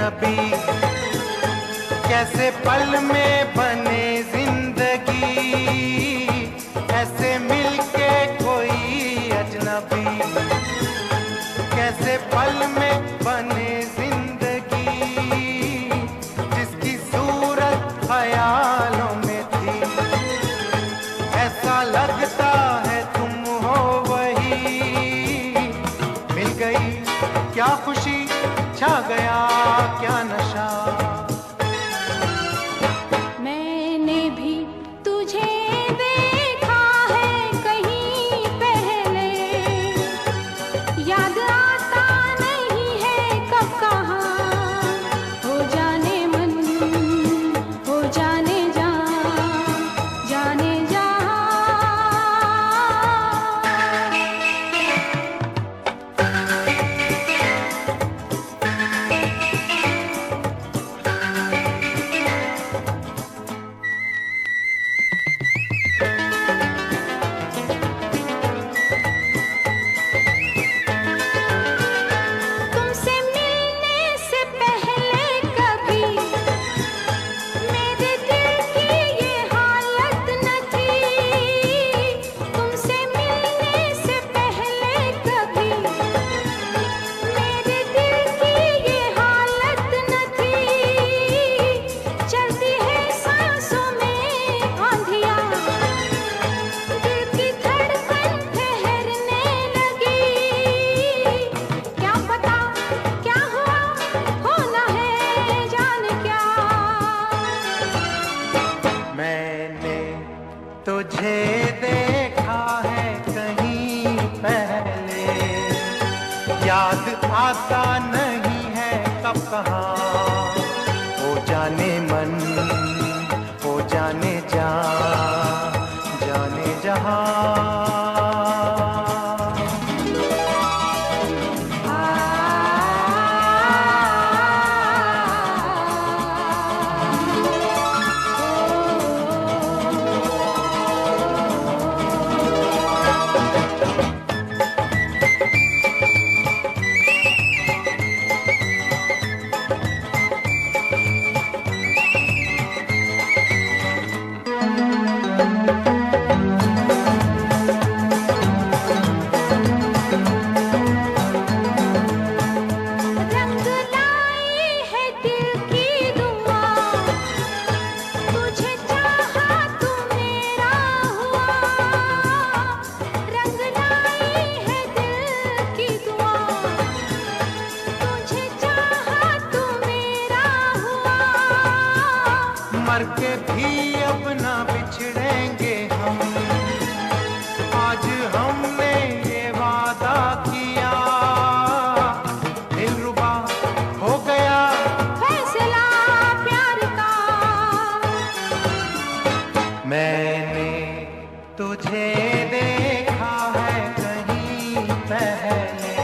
अजनबी, कैसे पल में बने जिंदगी, ऐसे मिलके कोई अजनबी, कैसे पल में बने जिंदगी, जिसकी सूरत ख्यालों में थी, ऐसा लगता है तुम हो वही, मिल गई क्या खुशी, छा गया क्या नशा। मैंने भी तुझे देखा है कहीं पहले, याद आता नहीं है कब कहाँ, हो जाने मन, हो जाने जहाँ, जाने जहाँ। तुमसे मिलने से पहले कभी मेरे दिल की ये हालत न थी, तुमसे मिलने से पहले कभी मेरे दिल की ये हालत न थी, चलती है सांसों में आंधियाँ, दिल की धड़कन ठहरने लगी, क्या पता क्या हुआ, होना है जाने क्या। मैंने तुझे देखा है कहीं पहले, याद आता नहीं है कब कहाँ, हो जाने मन, हो जाने जा, जाने जहाँ। रंग लाई है दिल की दुआ, तुझे चाहा तू मेरा हुआ, रंग लाई है दिल की दुआ, तुझे चाहा तू मेरा हुआ, मर के भी अब ना बिछड़ेंगे हम, आज हमने ये वादा किया, दिलरुबा हो गया फैसला प्यार का। मैंने तुझे देखा है कहीं पहले,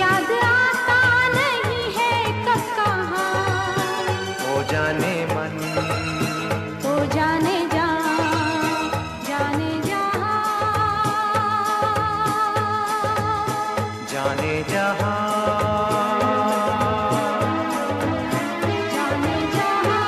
याद आता नहीं है कब कहाँ, हो जाने मन, हो जाने जहाँ, जाने जहाँ, जाने जहाँ। जाने जहाँ।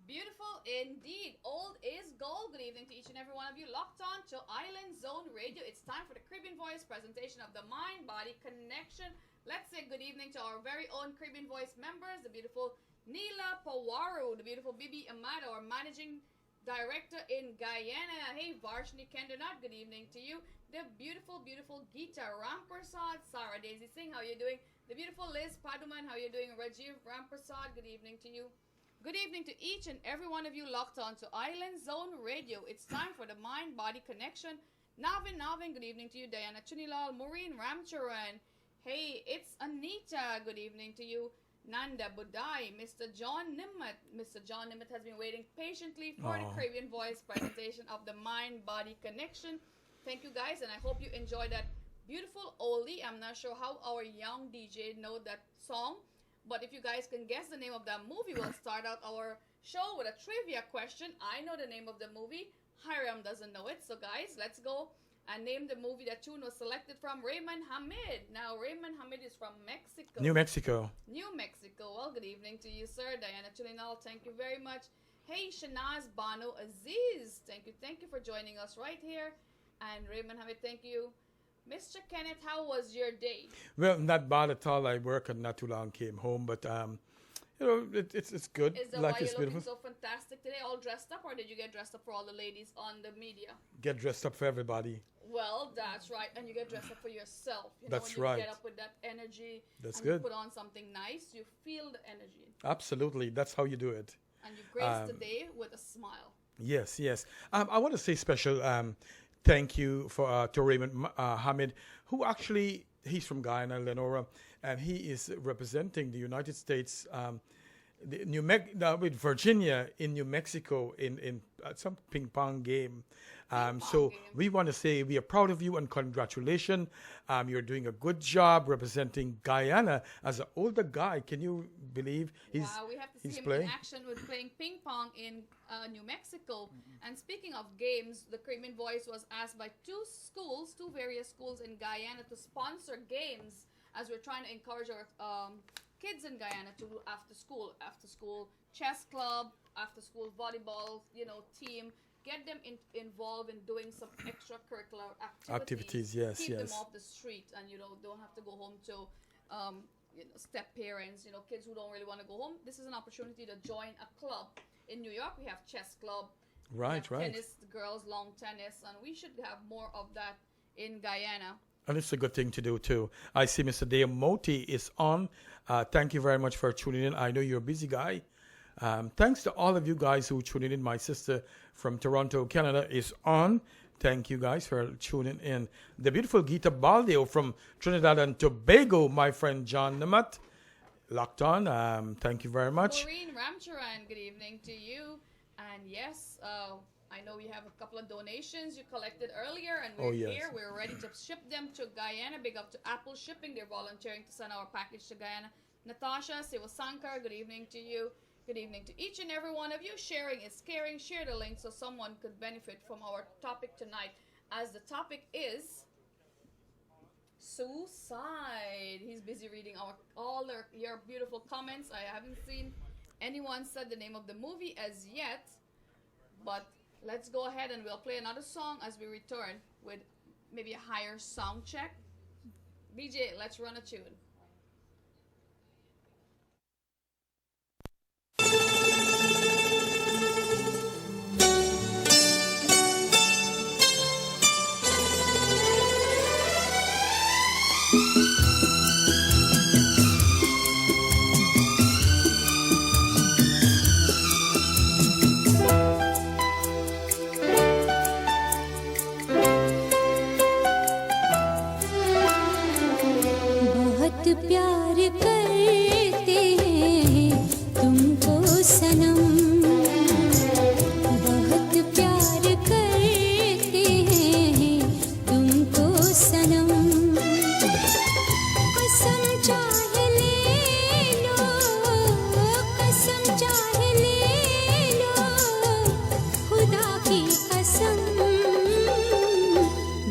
Beautiful indeed. Old is gold. Good evening to each and every one of you locked on to Island Zone Radio. It's time for the Caribbean Voice presentation of the Mind Body Connection. Let's say good evening to our very own Caribbean Voice members, the beautiful Neela Pawaru, the beautiful Bibi Amado, our managing director in Guyana. Hey, Varshni Kendernat, good evening to you. The beautiful, beautiful Geeta Rampersad, Sarah Daisy Singh, how are you doing? The beautiful Liz Paduman, how are you doing? Rajiv Rampersad, good evening to you. Good evening to each and every one of you locked on to Island Zone Radio. It's time for the Mind Body Connection. Navin, good evening to you. Diana Chunilal, Maureen Ramcharan. Hey, it's Anita, good evening to you. Nanda Budai, Mr. John Nimmet. Mr. John Nimmet has been waiting patiently for the Caribbean Voice presentation of the Mind Body Connection. Thank you guys, and I hope you enjoyed that beautiful oldie. I'm not sure how our young DJ know that song, but if you guys can guess the name of that movie, we'll start out our show with a trivia question. I know the name of the movie. Hiram doesn't know it. So guys, let's go and name the movie that tune was selected from. Raymond Hamid. Now, Raymond Hamid is from Mexico. New Mexico. New Mexico. Well, good evening to you, sir. Diana Chulinal, thank you very much. Hey, Shanaz Bano Aziz, thank you for joining us right here. And Raymond Hamid, thank you. Mr. Kenneth, how was your day? Well, not bad at all. I worked and not too long came home, but it's good. Is that Life why is you're looking beautiful. so fantastic today, all dressed up, or did you get dressed up for all the ladies on the media? Get dressed up for everybody. Well, that's right, and you get dressed up for yourself. You know, That's when you right. get up with that energy, That's and you good. put on something nice, you feel the energy, Absolutely, that's how you do it. and you grace the day with a smile. Yes, yes. I want to say special thank you for to Raymond Hamid, who actually he's from Guyana, Lenora, and he is representing the United States, with Virginia in New Mexico in some ping pong game. So game. we want to say we are proud of you and congratulations. You're doing a good job representing Guyana as an older guy. Can you believe Wow, we have to see he's him playing? in action with playing ping pong in New Mexico. And speaking of games, the Caribbean Voice was asked by two various schools in Guyana to sponsor games as we're trying to encourage our kids in Guyana to do after school chess club, after school volleyball, team. Get them involved in doing some extracurricular Activities, yes, Keep yes. them off the street, and don't have to go home to step parents, kids who don't really want to go home. This is an opportunity to join a club. In New York, we have chess club. We Right, have right. Tennis, the girls, long tennis, and we should have more of that in Guyana. And it's a good thing to do too. I see Mr. Dale Moti is on. Thank you very much for tuning in. I know you're a busy guy. Thanks to all of you guys who tuning in. My sister from Toronto, Canada is on. Thank you guys for tuning in. The beautiful Gita Baldio from Trinidad and Tobago, my friend John Namat, locked on. Thank you very much. Maureen Ramcharan, good evening to you. And yes, I know we have a couple of donations you collected earlier, and we're Oh, yes. here. We're ready to ship them to Guyana. Big up to Apple Shipping. They're volunteering to send our package to Guyana. Natasha Sivasankar, good evening to you. Good evening to each and every one of you. Sharing is caring. Share the link so someone could benefit from our topic tonight. As the topic is suicide. He's busy reading your beautiful comments. I haven't seen anyone said the name of the movie as yet, but let's go ahead and we'll play another song as we return with maybe a higher sound check. BJ, let's run a tune. बहुत प्यार करते हैं तुमको सनम, बहुत प्यार करते हैं तुमको सनम। कसम चाहे ले लो, कसम चाहे ले लो, खुदा की कसम,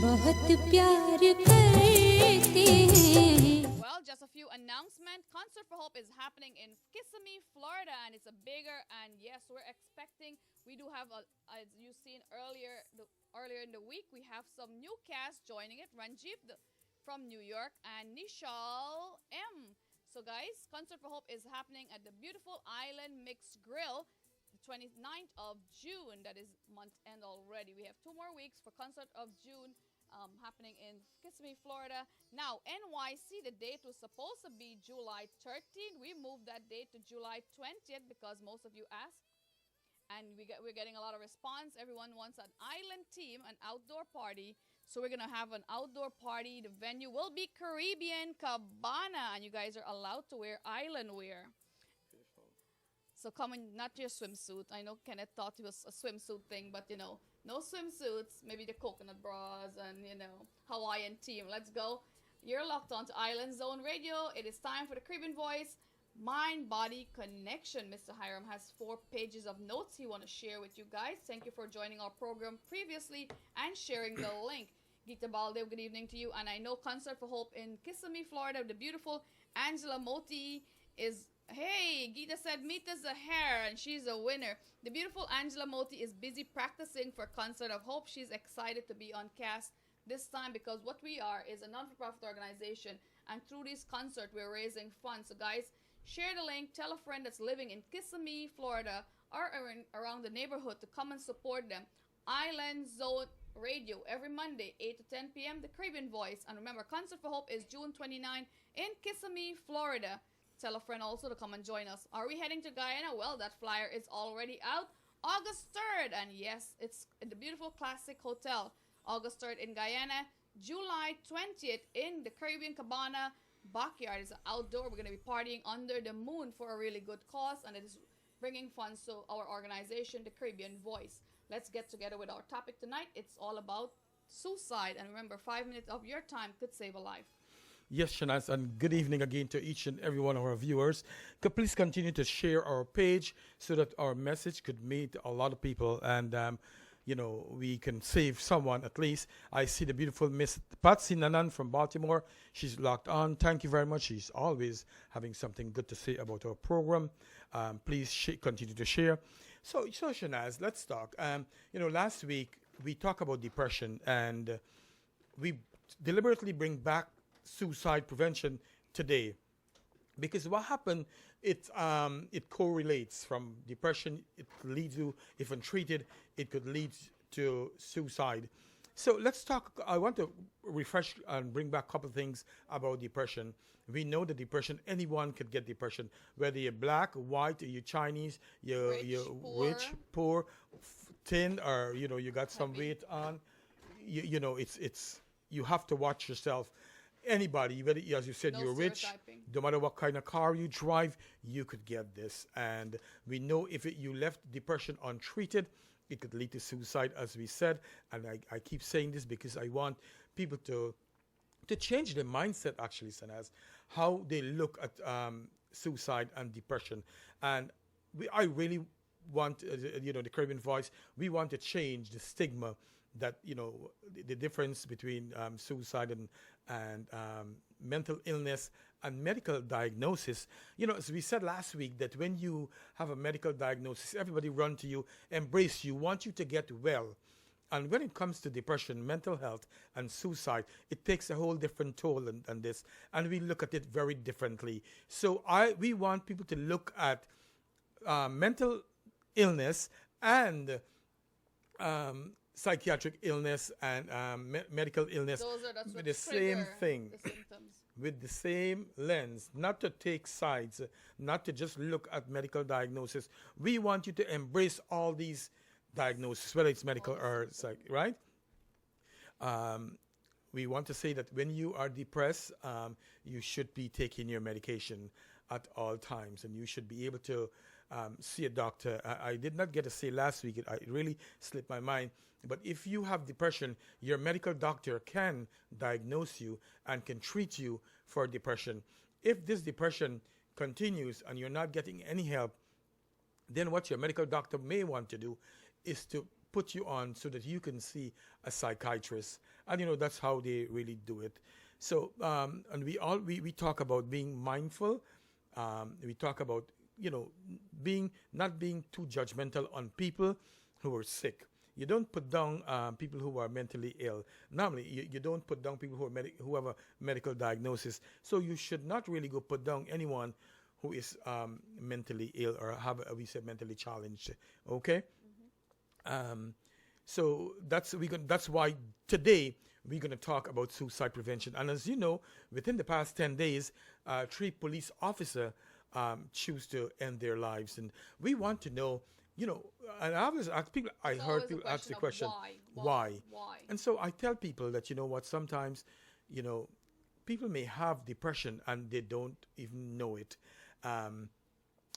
बहुत प्यार करते हैं। Well, just a few announcements. Concert for Hope is happening in Kissimmee, Florida, and it's a bigger. And yes, we're expecting. We do have, as you've seen earlier in the week, we have some new cast joining it. Ranjit from New York and Nishal M. So, guys, Concert for Hope is happening at the beautiful Island Mixed Grill, the 29th of June. That is month end already. We have 2 more weeks for Concert of June. Happening in Kissimmee, Florida. Now, NYC, the date was supposed to be July 13th. We moved that date to July 20th because most of you asked. And we're getting a lot of response. Everyone wants an island team, an outdoor party. So we're going to have an outdoor party. The venue will be Caribbean Cabana. And you guys are allowed to wear island wear. So come in, not your swimsuit. I know Kenneth thought it was a swimsuit thing, but no swimsuits. Maybe the coconut bras and, Hawaiian team. Let's go. You're locked on to Island Zone Radio. It is time for the Caribbean Voice, Mind Body Connection. Mr. Hiram has 4 pages of notes he want to share with you guys. Thank you for joining our program previously and sharing the link. Gita Baldev, good evening to you. And I know Concert for Hope in Kissimmee, Florida, the beautiful Angela Moti is. Hey, Gita said, meet us a hair, and she's a winner. The beautiful Angela Moti is busy practicing for Concert of Hope. She's excited to be on cast this time because what we are is a non-for-profit organization, and through this concert, we're raising funds. So, guys, share the link. Tell a friend that's living in Kissimmee, Florida, or around the neighborhood to come and support them. Island Zone Radio every Monday, 8 to 10 p.m. The Caribbean Voice. And remember, Concert for Hope is June 29 in Kissimmee, Florida. Tell a friend also to come and join us. Are we heading to Guyana? Well, that flyer is already out. August 3rd. And yes, it's in the beautiful Classic Hotel. August 3rd in Guyana. July 20th in the Caribbean Cabana Backyard. It's outdoor. We're going to be partying under the moon for a really good cause. And it is bringing funds to our organization, the Caribbean Voice. Let's get together with our topic tonight. It's all about suicide. And remember, 5 minutes of your time could save a life. Yes, Shanaz, and good evening again to each and every one of our viewers. Please continue to share our page so that our message could meet a lot of people and, we can save someone at least. I see the beautiful Miss Patsy Nanan from Baltimore. She's locked on. Thank you very much. She's always having something good to say about our program. Please continue to share. So Shanaz, let's talk. Last week we talked about depression and we deliberately bring back suicide prevention today because what happened, it correlates from depression. It leads you, if untreated, it could lead to suicide. So let's talk. I want to refresh and bring back a couple of things about depression. We know that depression, anyone could get depression, whether you're black, white, you're Chinese, you're rich, poor, thin, or you got some weight on. It's you have to watch yourself. Anybody, whether, as you said, you're rich, no matter what kind of car you drive, you could get this. And we know if you left depression untreated, it could lead to suicide, as we said. And I keep saying this because I want people to change their mindset, actually, Sanaz, how they look at suicide and depression. And I really want, the Caribbean Voice, we want to change the stigma that, the difference between suicide and mental illness and medical diagnosis. As we said last week, that when you have a medical diagnosis, everybody run to you, embrace you, want you to get well. And when it comes to depression, mental health, and suicide, it takes a whole different toll on this, and we look at it very differently. So we want people to look at mental illness and psychiatric illness and medical illness with the same thing, with the same lens, not to take sides, not to just look at medical diagnosis. We want you to embrace all these diagnosis, whether it's medical or psych, right? We want to say that when you are depressed, you should be taking your medication at all times, and you should be able to see a doctor. I did not get to say last week, it really slipped my mind, but if you have depression, your medical doctor can diagnose you and can treat you for depression. If this depression continues and you're not getting any help, then what your medical doctor may want to do is to put you on so that you can see a psychiatrist. And that's how they really do it. So and we talk about being mindful. We talk about not being too judgmental on people who are sick. You don't put down people who are mentally ill. Normally, you don't put down people who have a medical diagnosis. So you should not really go put down anyone who is mentally ill or have, we say, mentally challenged. Okay. So that's why today we're going to talk about suicide prevention. And as you know, within the past 10 days, 3 police officers choose to end their lives, and we want to know. And I always ask people. I heard people ask the question, why? And so I tell people that sometimes, people may have depression and they don't even know it.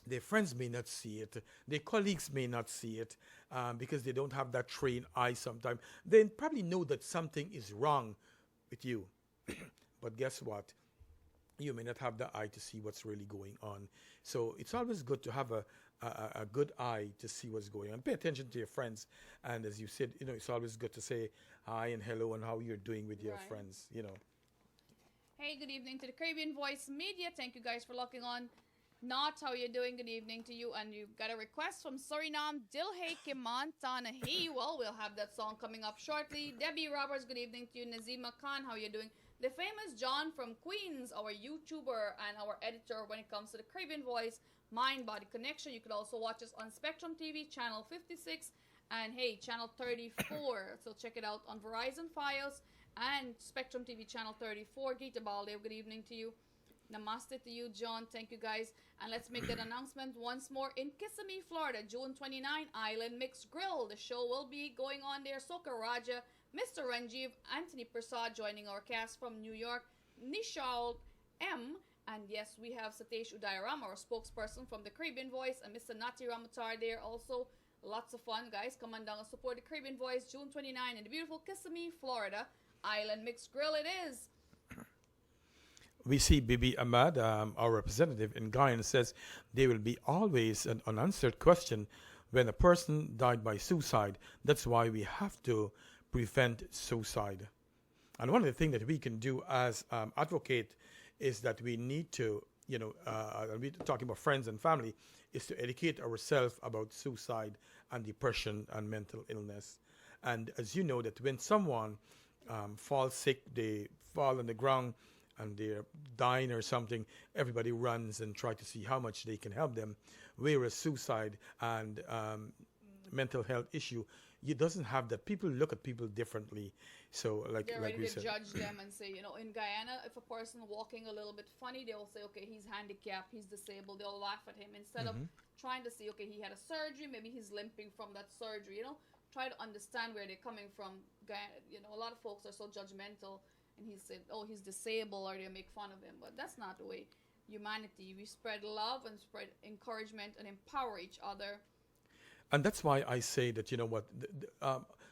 Their friends may not see it. Their colleagues may not see it because they don't have that trained eye sometimes. They probably know that something is wrong with you. But guess what? You may not have the eye to see what's really going on. So it's always good to have a good eye to see what's going on. Pay attention to your friends, and as you said, it's always good to say hi and hello and how you're doing with your Right. friends. Hey, good evening to the Caribbean Voice Media. Thank you guys for locking on. Not how you're doing. Good evening to you. And you've got a request from Suriname, Dilhe Kimantana. Hey, well, we'll have that song coming up shortly. Debbie Roberts, good evening to you. Nazima Khan, how you doing? The famous John from Queens, our YouTuber and our editor when it comes to the Caribbean Voice, Mind Body Connection. You could also watch us on Spectrum TV, channel 56, and hey, channel 34. So check it out on Verizon Fios and Spectrum TV, channel 34. Gita Baldev, good evening to you. Namaste to you, John. Thank you, guys. And let's make that announcement once more. In Kissimmee, Florida, June 29, Island Mix Grill. The show will be going on there. Soka Raja, Mr. Ranjiv, Anthony Prasad joining our cast from New York, Nishal M. And yes, we have Satish Udayaram, our spokesperson from the Caribbean Voice, and Mr. Nati Ramatar there also. Lots of fun, guys. Come on down and support the Caribbean Voice, June 29 in the beautiful Kissimmee, Florida. Island Mix Grill it is. We see Bibi Ahmad, our representative in Guyana, says there will be always an unanswered question when a person died by suicide. That's why we have to prevent suicide. And one of the things that we can do as advocate is that we need to, we're talking about friends and family, is to educate ourselves about suicide and depression and mental illness. And as you know, that when someone falls sick, they fall on the ground and they're dying or something, everybody runs and try to see how much they can help them. Whereas suicide and mental health issue, it doesn't have that. People look at people differently. So They're like ready we to said, judge them and say, in Guyana, if a person walking a little bit funny, they will say, okay, he's handicapped, he's disabled. They'll laugh at him instead of trying to see, okay, he had a surgery, maybe he's limping from that surgery. Try to understand where they're coming from. Guyana, a lot of folks are so judgmental, and he said, oh, he's disabled, or they make fun of him. But that's not the way. Humanity, we spread love and spread encouragement and empower each other. and that's why I say that,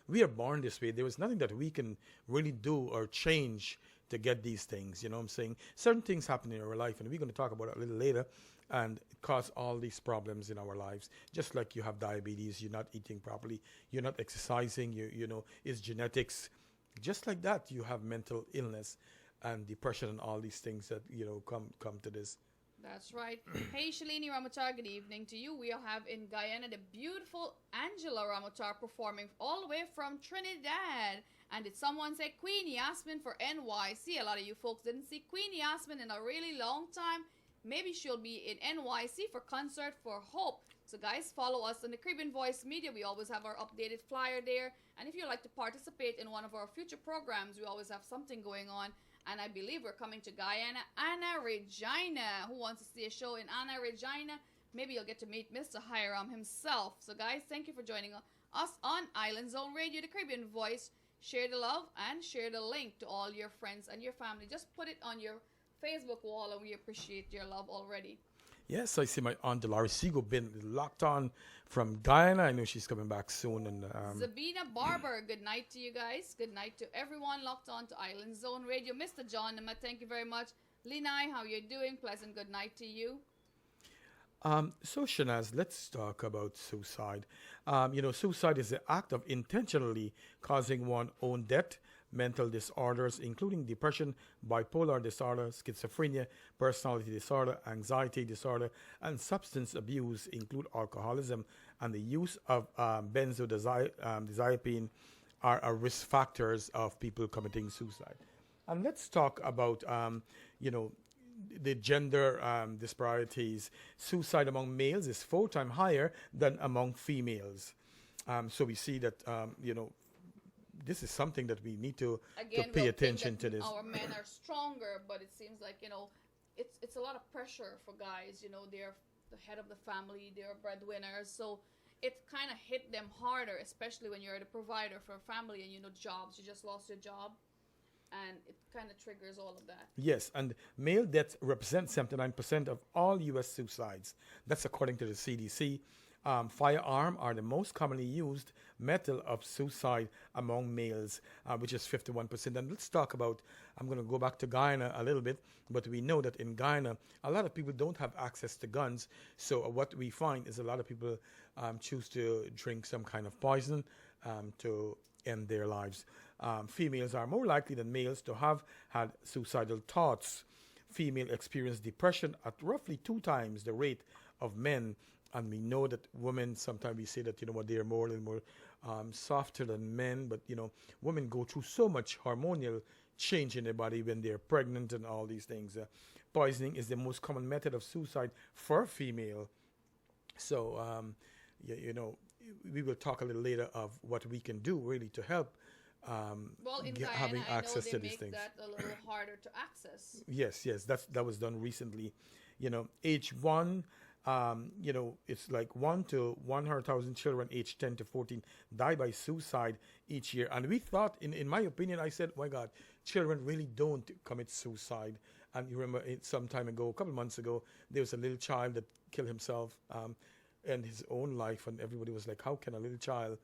we are born this way. There is nothing that we can really do or change to get these things. You know what I'm saying? Certain things happen in our life, and we're going to talk about it a little later, and it cause all these problems in our lives. Just like you have diabetes, you're not eating properly, you're not exercising, it's genetics. Just like that, you have mental illness and depression and all these things that, come to this. That's right. Hey, Shalini Ramatar, good evening to you. We have in Guyana the beautiful Angela Ramatar performing all the way from Trinidad. And did someone say Queen Yasmin for NYC? A lot of you folks didn't see Queen Yasmin in a really long time. Maybe she'll be in NYC for Concert for Hope. So guys, follow us on the Caribbean Voice Media. We always have our updated flyer there. And if you'd like to participate in one of our future programs, we always have something going on. And I believe we're coming to Guyana. Anna Regina. Who wants to see a show in Anna Regina? Maybe you'll get to meet Mr. Hiram himself. So guys, thank you for joining us on Island Zone Radio, the Caribbean Voice. Share the love and share the link to all your friends and your family. Just put it on your Facebook wall, and we appreciate your love already. Yes, I see my Aunt Dolores Sigo been locked on from Guyana. I know she's coming back soon. And Zabina Barber, good night to you guys. Good night to everyone locked on to Island Zone Radio. Mr. John Nama, thank you very much. Linai, how you doing? Pleasant good night to you. So Shanaz, let's talk about suicide. Suicide is the act of intentionally causing one's own death. Mental disorders, including depression, bipolar disorder, schizophrenia, personality disorder, anxiety disorder, and substance abuse, include alcoholism, and the use of benzodiazepine are risk factors of people committing suicide. And let's talk about, the gender disparities. Suicide among males is 4 times higher than among females. So we see that, this is something that we need to pay attention to this. Our men are stronger, but it seems like, it's a lot of pressure for guys. They're the head of the family, they're breadwinners. So it kind of hit them harder, especially when you're the provider for a family and jobs. You just lost your job. And it kind of triggers all of that. Yes, and male deaths represent 79% of all U.S. suicides. That's according to the CDC. firearm are the most commonly used method of suicide among males, which is 51%. And let's talk about, I'm going to go back to Guyana a little bit, but we know that in Guyana, a lot of people don't have access to guns. So what we find is a lot of people choose to drink some kind of poison to end their lives. Females are more likely than males to have had suicidal thoughts. Female experience depression at roughly 2 times the rate of men. And we know that women, sometimes we say that, they are more and more softer than men. But, women go through so much hormonal change in their body when they're pregnant and all these things. Poisoning is the most common method of suicide for female. So, we will talk a little later of what we can do really to help Well, in Guyana, having I know access they to these make things. that a little harder to access. Yes, that was done recently. Age 1, it's like 1 to 100,000 children aged 10 to 14 die by suicide each year. And we thought, in my opinion, I said, my God, children really don't commit suicide. And you remember some time ago, a couple months ago, there was a little child that killed himself and his own life. And everybody was like, how can a little child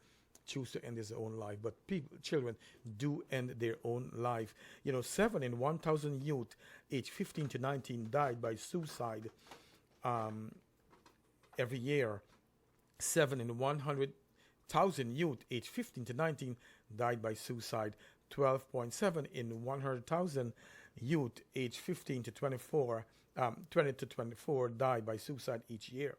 choose to end his own life? But children do end their own life. 7 in 1,000 youth aged 15 to 19 died by suicide every year. 7 in 100,000 youth aged 15 to 19 died by suicide. 12.7 in 100,000 youth aged 15 to 24, 20 to 24 died by suicide each year.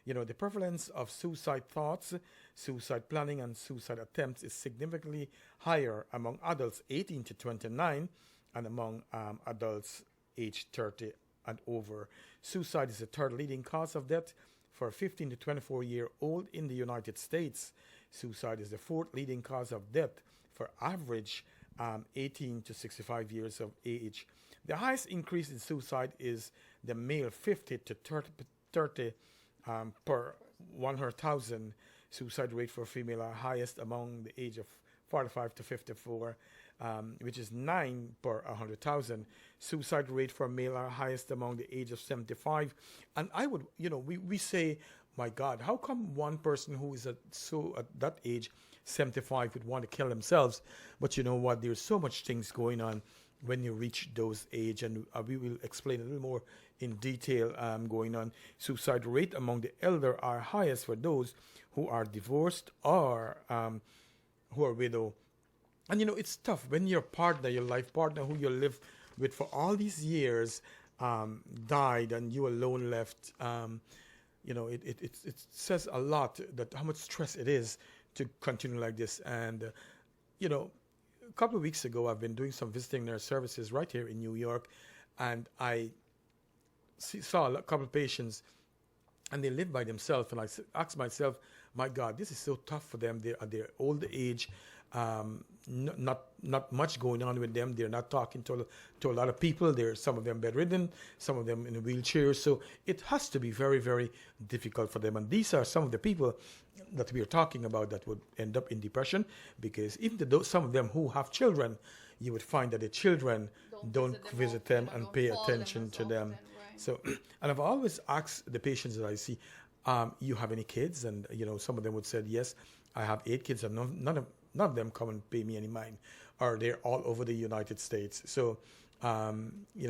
The prevalence of suicide thoughts, suicide planning, and suicide attempts is significantly higher among adults 18 to 29 and among adults aged 30 and over. Suicide is the third leading cause of death for 15 to 24-year-old in the United States. Suicide is the fourth leading cause of death for average 18 to 65 years of age. The highest increase in suicide is the male 50 to 30 per 100,000. Suicide rate for female are highest among the age of 45 to 54, which is 9 per 100,000. Suicide rate for male are highest among the age of 75. And I would, we say, my God, how come one person who is at that age, 75, would want to kill themselves? But you know what? There's so much things going on when you reach those age, and we will explain a little more in detail going on. Suicide rate among the elder are highest for those who are divorced or who are widow. And it's tough when your partner, your life partner, who you live with for all these years, died and you alone left. It says a lot that how much stress it is to continue like this. And a couple of weeks ago, I've been doing some visiting nurse services right here in New York, and I saw a couple of patients, and they live by themselves. And I asked myself, my God, this is so tough for them. They're at their old age, not much going on with them. They're not talking to a lot of people. Some of them bedridden, some of them in a wheelchair. So it has to be very, very difficult for them. And these are some of the people that we are talking about that would end up in depression, because even though some of them who have children, you would find that the children don't visit them and pay attention to them. Right. So, and I've always asked the patients that I see, you have any kids? And some of them would say, yes, I have 8 kids, and none of them come and pay me any mind, or they're all over the United States. So,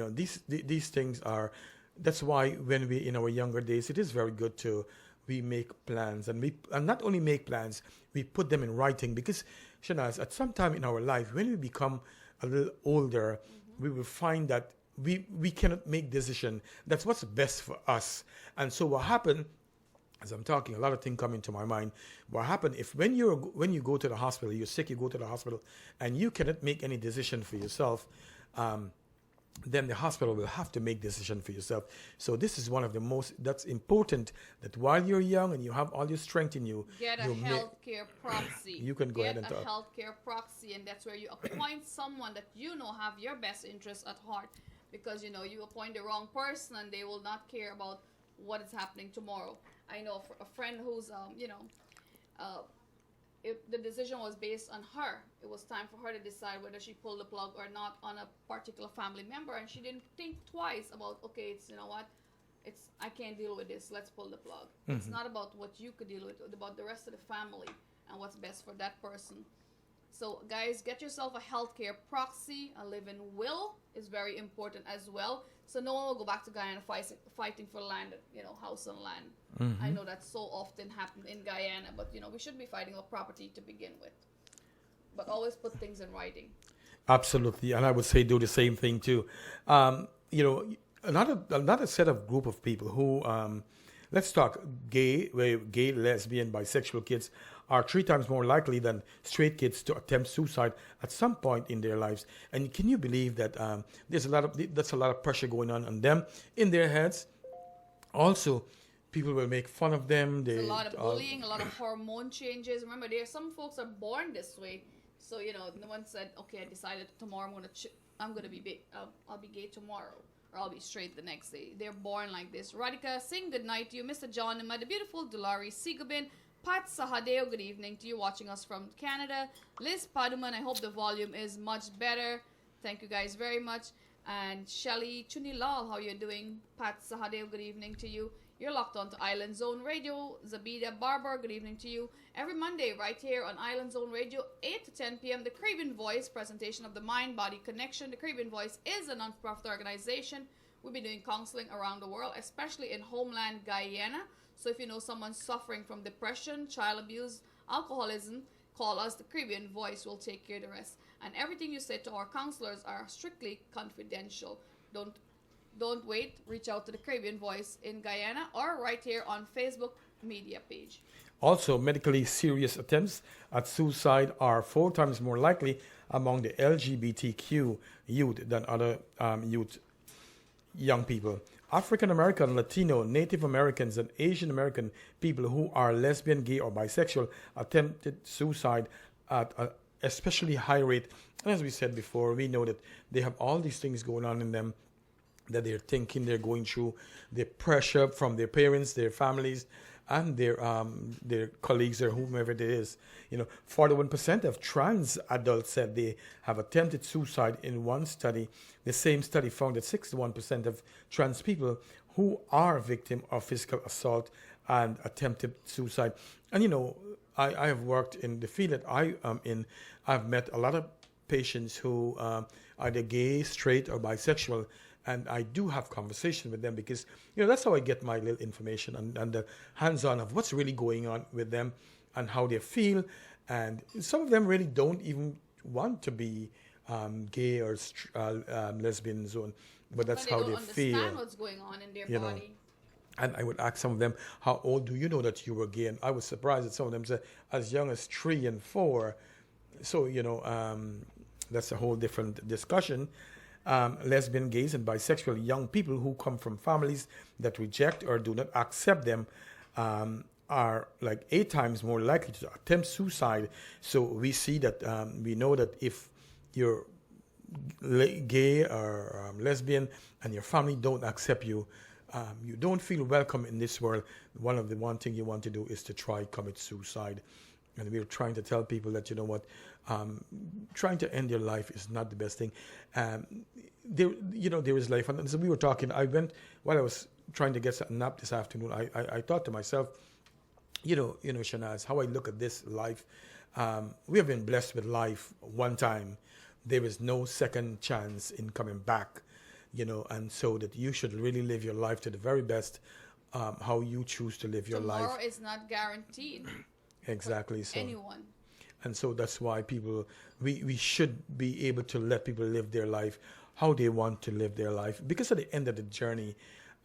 these things are. That's why when we in our younger days, it is very good to we make plans, and not only make plans, we put them in writing, because Shanaz, at some time in our life, when we become a little older, we will find that we cannot make decision. That's what's best for us. And so what happened, as I'm talking, a lot of things come into my mind. What happened if when you go to the hospital, you're sick, you go to the hospital, and you cannot make any decision for yourself, then the hospital will have to make decision for yourself. So this is one of the that's important, that while you're young and you have all your strength in you, get a healthcare proxy. You can go ahead and talk. Get a healthcare proxy, and that's where you appoint someone that have your best interests at heart, because you appoint the wrong person and they will not care about what is happening tomorrow. I know a friend who's if the decision was based on her, it was time for her to decide whether she pulled the plug or not on a particular family member, and she didn't think twice about, okay, it's it's I can't deal with this. Let's pull the plug. It's not about what you could deal with, it's about the rest of the family and what's best for that person. So, guys, get yourself a healthcare proxy. A live-in will is very important as well. So no one will go back to Guyana fighting for land, house and land. I know that so often happened in Guyana, but we should be fighting for property to begin with. But always put things in writing. Absolutely, and I would say do the same thing too. Another set of group of people who, let's talk gay, lesbian, bisexual kids are 3 times more likely than straight kids to attempt suicide at some point in their lives. And can you believe that that's a lot of pressure going on them in their heads? Also, people will make fun of them. There's a lot of bullying, a lot of hormone changes. Remember, some folks are born this way. So no one said, okay, I decided tomorrow I'm gonna be I'll be gay tomorrow, or I'll be straight the next day. They're born like this. Radhika, sing good night to you, Mr. John and the beautiful Dulari Sigubin. Pat Sahadeo, good evening to you, watching us from Canada. Liz Paduman, I hope the volume is much better. Thank you guys very much. And Shelly Chunilal, how you doing? Pat Sahadeo, good evening to you. You're locked on to Island Zone Radio. Zabida Barber, good evening to you. Every Monday, right here on Island Zone Radio, 8 to 10 p.m., the Caribbean Voice presentation of the Mind-Body Connection. The Caribbean Voice is a non-profit organization. We'll be doing counseling around the world, especially in homeland Guyana. So if you know someone suffering from depression, child abuse, alcoholism, call us. The Caribbean Voice will take care of the rest. And everything you say to our counselors are strictly confidential. Don't wait. Reach out to the Caribbean Voice in Guyana or right here on Facebook media page. Also, medically serious attempts at suicide are 4 times more likely among the LGBTQ youth than other young people. African American, Latino, Native Americans, and Asian American people who are lesbian, gay, or bisexual attempted suicide at an especially high rate. And as we said before, we know that they have all these things going on in them that they're thinking, they're going through, the pressure from their parents, their families, and their colleagues or whomever it is. 41% of trans adults said they have attempted suicide in one study. The same study found that 61% of trans people who are victim of physical assault and attempted suicide. And I have worked in the field that I am in. I've met a lot of patients who are either gay, straight, or bisexual. And I do have conversation with them because, that's how I get my little information and the hands-on of what's really going on with them and how they feel. And some of them really don't even want to be gay or lesbian zone, but that's how they feel. They don't understand what's going on in their body. And I would ask some of them, how old do you know that you were gay? And I was surprised that some of them said as young as 3 and 4. So, that's a whole different discussion. Lesbian, gays, and bisexual young people who come from families that reject or do not accept them are like 8 times more likely to attempt suicide. So we see that, we know that if you're gay or lesbian and your family don't accept you, you don't feel welcome in this world, one thing you want to do is to try commit suicide. And we're trying to tell people that, trying to end your life is not the best thing. There is life. And so we were talking, while I was trying to get a nap this afternoon, I thought to myself, Shanaz, how I look at this life, we have been blessed with life one time. There is no second chance in coming back, and so that you should really live your life to the very best, how you choose to live your life. Tomorrow is not guaranteed. Exactly. So anyone. And so that's why we should be able to let people live their life how they want to live their life. Because at the end of the journey,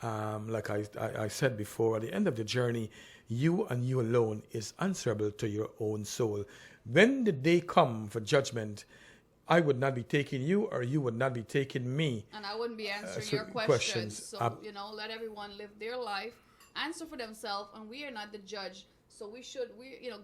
like I said before, at the end of the journey, you and you alone is answerable to your own soul. When the day come for judgment, I would not be taking you or you would not be taking me. And I wouldn't be answering your questions. So, let everyone live their life, answer for themselves, and we are not the judge. So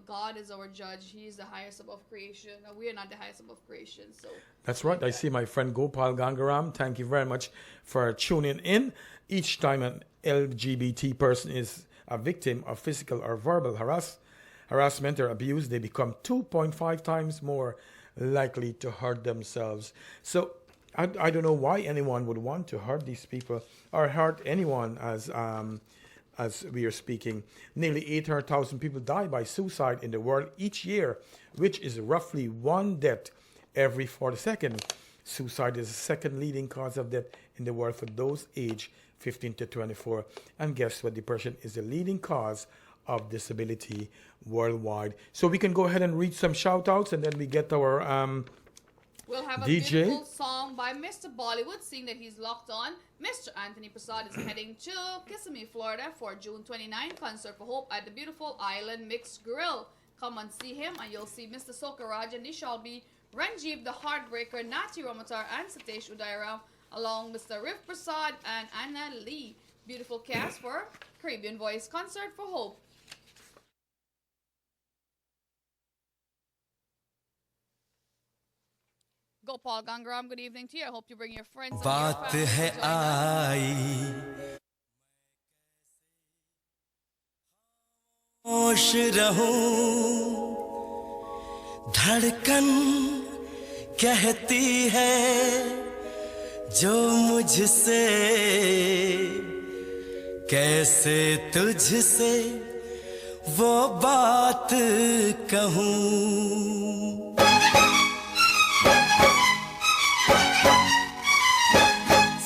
God is our judge. He is the highest above creation. And we are not the highest above creation. So that's right. I see my friend Gopal Gangaram. Thank you very much for tuning in. Each time an LGBT person is a victim of physical or verbal harassment or abuse, they become 2.5 times more likely to hurt themselves. So I don't know why anyone would want to hurt these people or hurt anyone as we are speaking. Nearly 800,000 people die by suicide in the world each year, which is roughly one death every 42nd. Suicide is the second leading cause of death in the world for those aged 15 to 24. And guess what? Depression is the leading cause of disability worldwide. So we can go ahead and read some shout outs and then we get our We'll have a DJ. beautiful song by Mr. Bollywood, seeing that he's locked on. Mr. Anthony Prasad is heading to Kissimmee, Florida for June 29 Concert for Hope at the beautiful Island Mixed Grill. Come and see him and you'll see Mr. Sokaraj and Nishalbi, Ranjeev the Heartbreaker, Nati Ramatar and Satish Udayaram, along Mr. Riv Prasad and Anna Lee. Beautiful cast for Caribbean Voice Concert for Hope. Gopal Gangaram, good evening to you. I hope you bring your friends and your बात family है to join us. आई होश रहूं धड़कन कहती है जो मुझसे कैसे तुझसे वो बात कहूं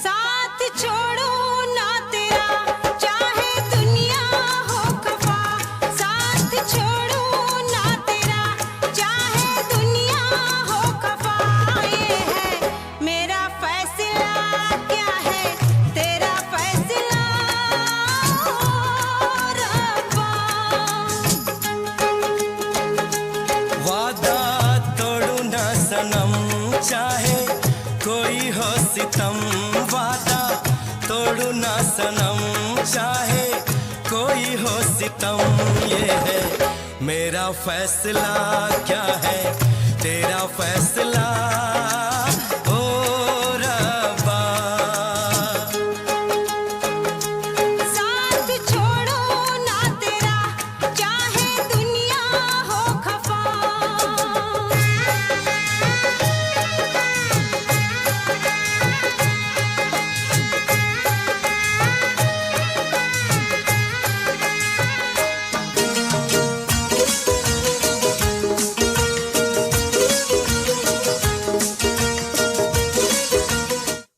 साथ छोड़ो ना तेरा चाहे दुनिया हो खफा साथ छोड़ो ना तेरा चाहे दुनिया हो खफा ये है मेरा फैसला क्या है तेरा फैसला रब्बा वादा तोड़ू ना सनम चाहे कोई हो सितम वादा तोड़ू ना सनम चाहे कोई हो सितम ये है मेरा फैसला क्या है तेरा फैसला ओ रब्बा साथ छोड़ो ना तेरा चाहे दुनिया हो खफा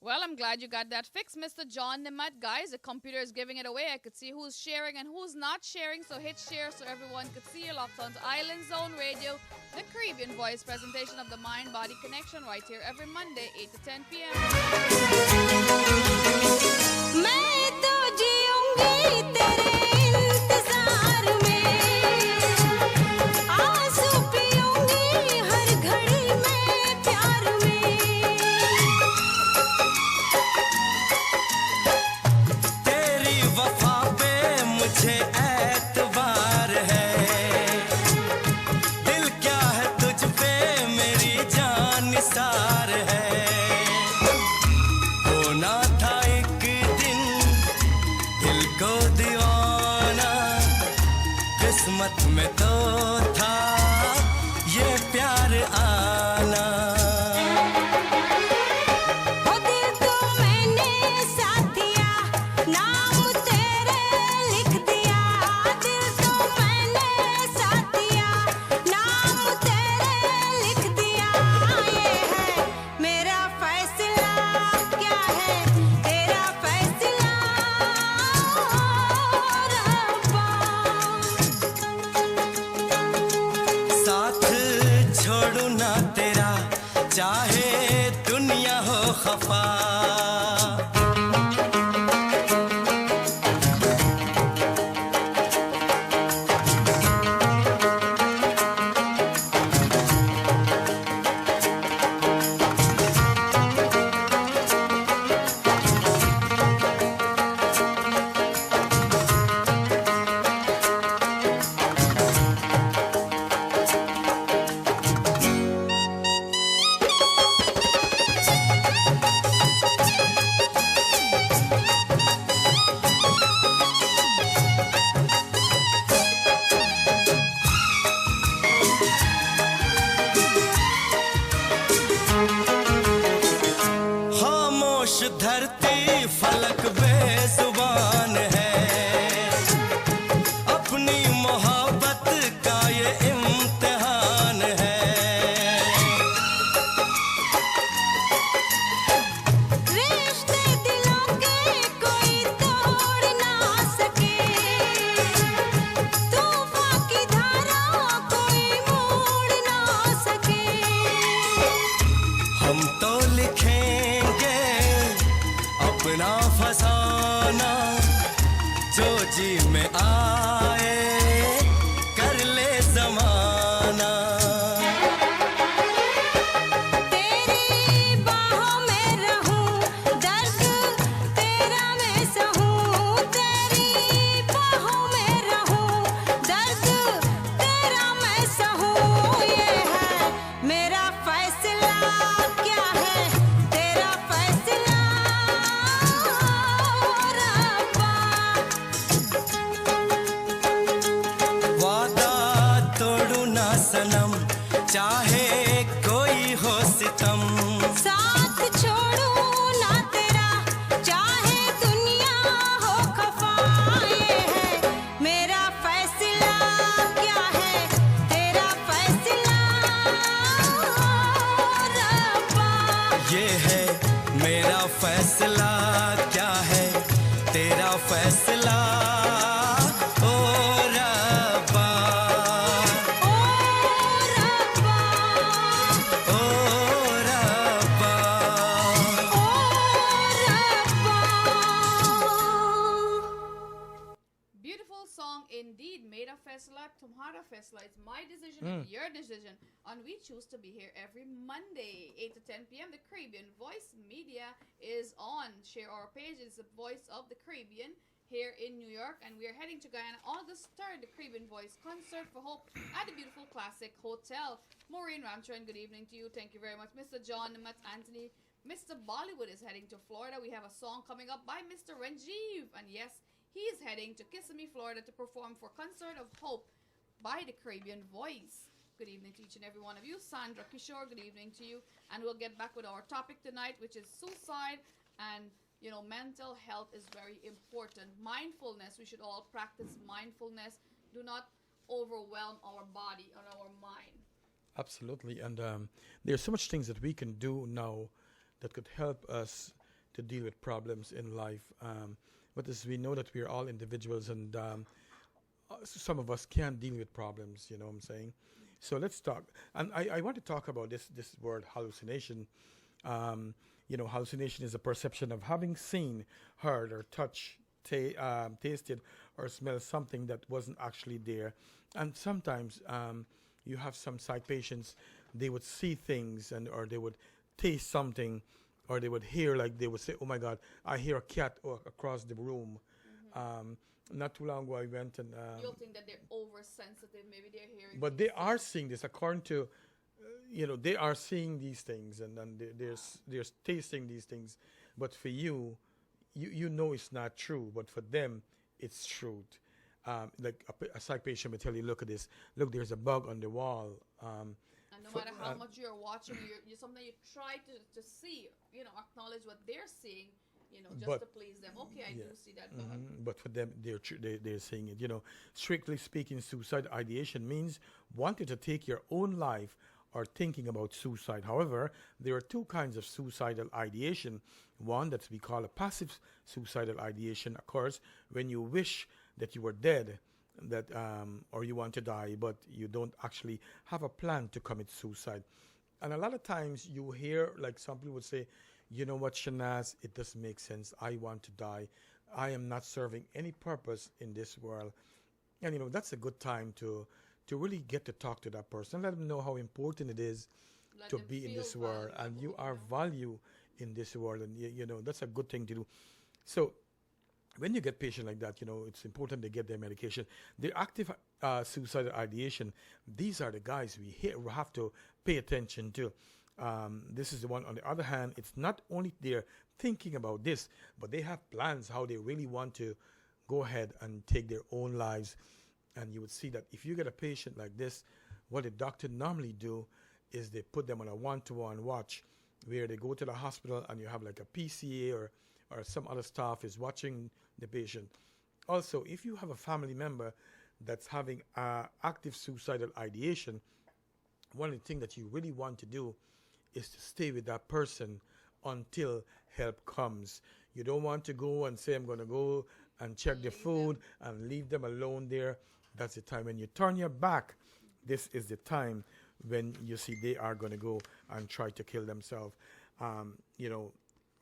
Well, I'm glad you got that fixed, Mr. John Nimat. Guys, the computer is giving it away. I could see who's sharing and who's not sharing, so hit share so everyone could see you. Locked on to Island Zone Radio, the Caribbean Voice presentation of the Mind Body Connection, right here every Monday, 8 to 10 p.m. मैं तो जीऊंगी तेरे इंतजार में आंसू पीऊंगी हर घड़ी में प्यार में तेरी वफा पे मुझे एतबार है दिल क्या है तुझ पे मेरी जान निसार है होना था एक दिन दिल को दीवाना किस्मत में तो था ये प्यार आना ओ दिल तो मैंने साथ दिया नाम तेरे लिख दिया दिल तो मैंने साथ दिया नाम तेरे लिख दिया ये है मेरा फैसला क्या है तेरा फैसला रब्बा साथ छोड़ू ना तेरा चाहे दुनिया हो खफा सनम चाहे कोई हो सितम साथ छोड़ू ना तेरा चाहे दुनिया हो खफा ये है मेरा फैसला क्या है तेरा फैसला रब्बा ये है मेरा फैसला क्या है तेरा फैसला ओ रब्बा ओ रब्बा ओ रब्बा ओ रब्बा Beautiful song indeed. Mera Faisla, Tumhara Faisla. It's my decision and your decision. And we choose to be here every Monday, 8 to 10 p.m. The Caribbean Voice Media is on. Share our page. It's the Voice of the Caribbean here in New York. And we are heading to Guyana August 3rd, the Caribbean Voice Concert for Hope at the beautiful Classic Hotel. Maureen Ramcharan, good evening to you. Thank you very much. Mr. John Namat Anthony. Mr. Bollywood is heading to Florida. We have a song coming up by Mr. Ranjeev. And yes, he is heading to Kissimmee, Florida to perform for Concert of Hope by the Caribbean Voice. Good evening to each and every one of you. Sandra Kishore, good evening to you. And we'll get back with our topic tonight, which is suicide. And, you know, mental health is very important. Mindfulness, we should all practice mindfulness. Do not overwhelm our body or our mind. Absolutely. And there's so much things that we can do now that could help us to deal with problems in life. But as we know that we're all individuals and some of us can't deal with problems, you know what I'm saying? So let's talk. And I want to talk about this word hallucination. You know, hallucination is a perception of having seen, heard, or touched, tasted, or smelled something that wasn't actually there. And sometimes you have some psych patients, they would see things or they would taste something or they would hear, like they would say, oh my God, I hear a cat across the room. Not too long ago I went and... You'll think that they're oversensitive. Maybe they're hearing but they are seeing this according to, you know, they are seeing these things and they're tasting these things. But for you, you know it's not true, but for them, it's truth. Like a psych patient will tell you, look at this. Look, there's a bug on the wall. And no matter how much you're watching, you're something you try to see, you know, acknowledge what they're seeing, you know, just But- to please them. Okay, I do see that bug. But for them, they're saying it. You know, strictly speaking, suicide ideation means wanting to take your own life or thinking about suicide. However, there are two kinds of suicidal ideation. One that we call a passive suicidal ideation occurs when you wish that you were dead, that or you want to die, but you don't actually have a plan to commit suicide. And a lot of times you hear, like some people would say, you know what, Shanaz, it doesn't make sense. I want to die. I am not serving any purpose in this world. And, you know, that's a good time to really get to talk to that person. Let them know how important it is Let to them be in feel this world. And you valuable, are value in this world. And, you know, that's a good thing to do. So when you get patient like that, you know, it's important to get their medication. The active suicidal ideation, these are the guys we have to pay attention to. This is the one. On the other hand, it's not only they're thinking about this, but they have plans how they really want to go ahead and take their own lives. And you would see that if you get a patient like this, what the doctor normally do is they put them on a one-to-one watch where they go to the hospital and you have like a PCA or some other staff is watching the patient. Also, if you have a family member that's having active suicidal ideation, one of the things that you really want to do is to stay with that person until help comes. You don't want to go and say, I'm going to go and check the food and leave them alone there. That's the time when you turn your back. This is the time when you see they are going to go and try to kill themselves. You know,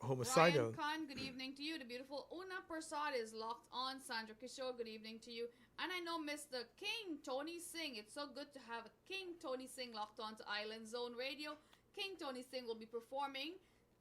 homicidal. Ryan Khan, good evening to you. The beautiful Una Prasad is locked on. Sandra Kishore, good evening to you. And I know Mr. King Tony Singh. It's so good to have King Tony Singh locked on to Island Zone Radio. King Tony Singh will be performing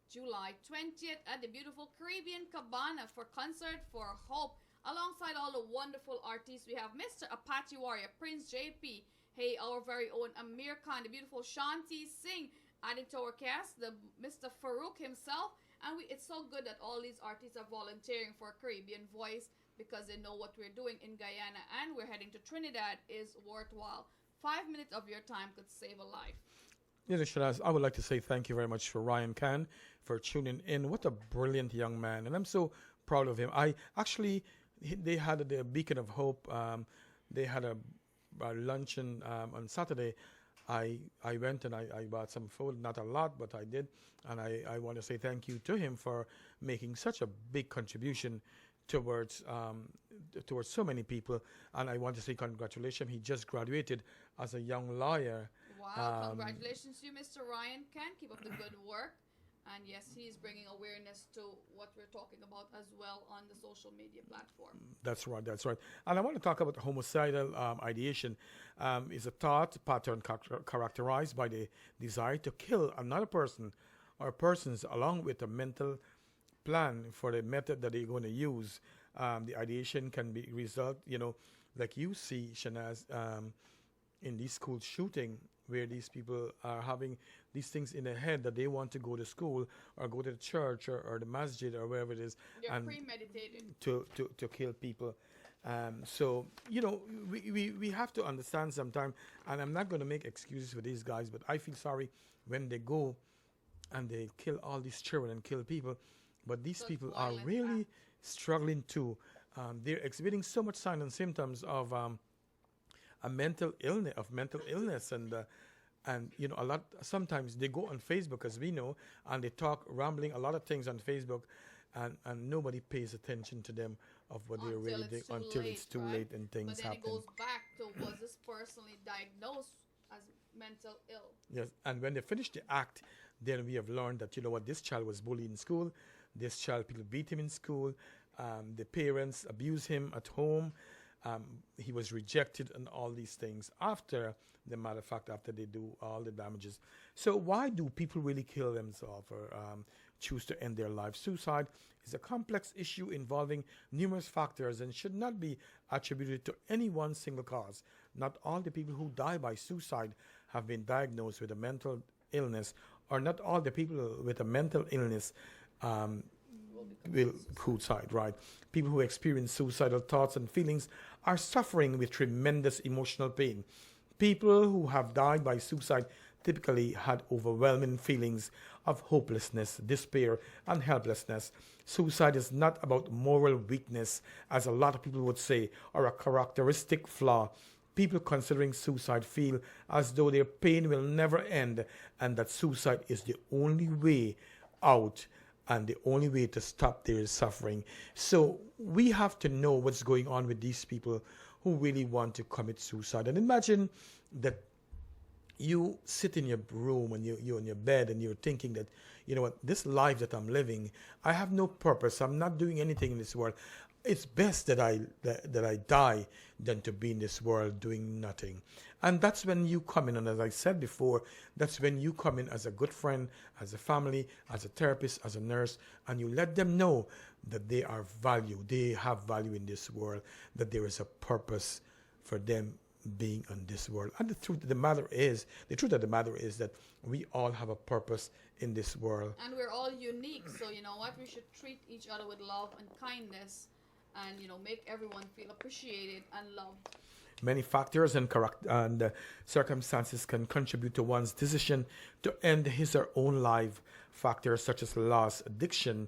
July 20th at the beautiful Caribbean Cabana for Concert for Hope. Alongside all the wonderful artists, we have Mr. Apache Warrior, Prince JP, hey, our very own Amir Khan, the beautiful Shanti Singh, adding to our cast, the Mr. Farouk himself. And it's so good that all these artists are volunteering for Caribbean Voice because they know what we're doing in Guyana and we're heading to Trinidad is worthwhile. 5 minutes of your time could save a life. You know, Shanaz, I would like to say thank you very much for Ryan Khan for tuning in. What a brilliant young man, and I'm so proud of him. I actually, they had the Beacon of Hope. They had a luncheon on Saturday. I went and I bought some food, not a lot, but I did, and I want to say thank you to him for making such a big contribution towards so many people, and I want to say congratulations. He just graduated as a young lawyer. Wow, congratulations to you, Mr. Ryan Khan. Keep up the good work. And yes, he's bringing awareness to what we're talking about as well on the social media platform. That's right, that's right. And I want to talk about homicidal ideation. Is a thought pattern characterized by the desire to kill another person or persons along with a mental plan for the method that they're going to use. The ideation can be result, like you see, Shanaz, in these school shooting, where these people are having these things in their head that they want to go to school or go to the church or the masjid or wherever it is. They're and premeditated. to kill people. So, we have to understand sometimes, and I'm not going to make excuses for these guys, but I feel sorry when they go and they kill all these children and kill people. But these Such people are violent really acts. struggling too. They're exhibiting so much signs and symptoms of a mental illness, and a lot. Sometimes they go on Facebook, as we know, and they talk rambling a lot of things on Facebook, and nobody pays attention to them of what they're really doing until it's too right? late and things But then happen. it goes back to, was this personally diagnosed as mental ill? Yes, and when they finish the act, then we have learned that this child was bullied in school. This child, people beat him in school. The parents abuse him at home. He was rejected and all these things after they do all the damages. So why do people really kill themselves or choose to end their life? Suicide is a complex issue involving numerous factors and should not be attributed to any one single cause. Not all the people who die by suicide have been diagnosed with a mental illness, or not all the people with a mental illness will suicide, right? People who experience suicidal thoughts and feelings are suffering with tremendous emotional pain. People who have died by suicide typically had overwhelming feelings of hopelessness, despair, and helplessness. Suicide is not about moral weakness, as a lot of people would say, or a characteristic flaw. People considering suicide feel as though their pain will never end and that suicide is the only way out and the only way to stop their suffering. So we have to know what's going on with these people who really want to commit suicide. And imagine that you sit in your room and you're in your bed and you're thinking that, this life that I'm living, I have no purpose. I'm not doing anything in this world. It's best that I die than to be in this world doing nothing. And that's when you come in, and as I said before, that's when you come in as a good friend, as a family, as a therapist, as a nurse, and you let them know that they are valued, they have value in this world, that there is a purpose for them being on this world. And the truth of the matter is that we all have a purpose in this world. And we're all unique, so you know what? We should treat each other with love and kindness, and make everyone feel appreciated and loved. Many factors and circumstances can contribute to one's decision to end his or own life. Factors such as loss, addiction,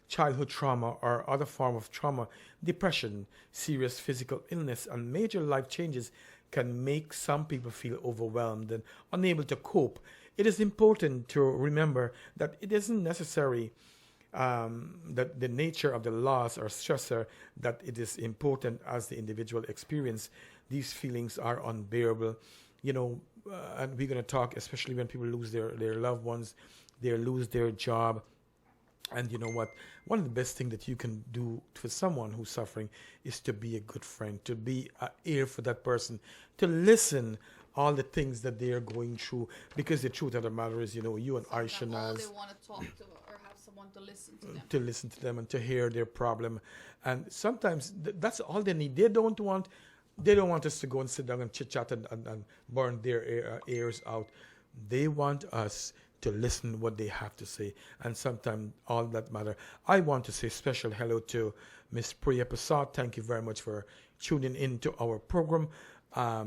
childhood trauma, or other form of trauma, depression, serious physical illness, and major life changes can make some people feel overwhelmed and unable to cope. It is important to remember that it isn't necessary that the nature of the loss or stressor that it is important as the individual experience. These feelings are unbearable, and we're going to talk, especially when people lose their loved ones, they lose their job. And you know what? One of the best things that you can do for someone who's suffering is to be a good friend, to be an ear for that person, to listen all the things that they are going through. Because the truth of the matter is, you and I, Sometimes all Shanaz, they want to talk to or have someone to listen to them. to listen to them and to hear their problem. And sometimes that's all they need. They don't want us to go and sit down and chit chat and burn their ears out. They want us to listen what they have to say, and sometimes all that matter. I want to say special hello to Miss Priya Prasad. Thank you very much for tuning in to our program. a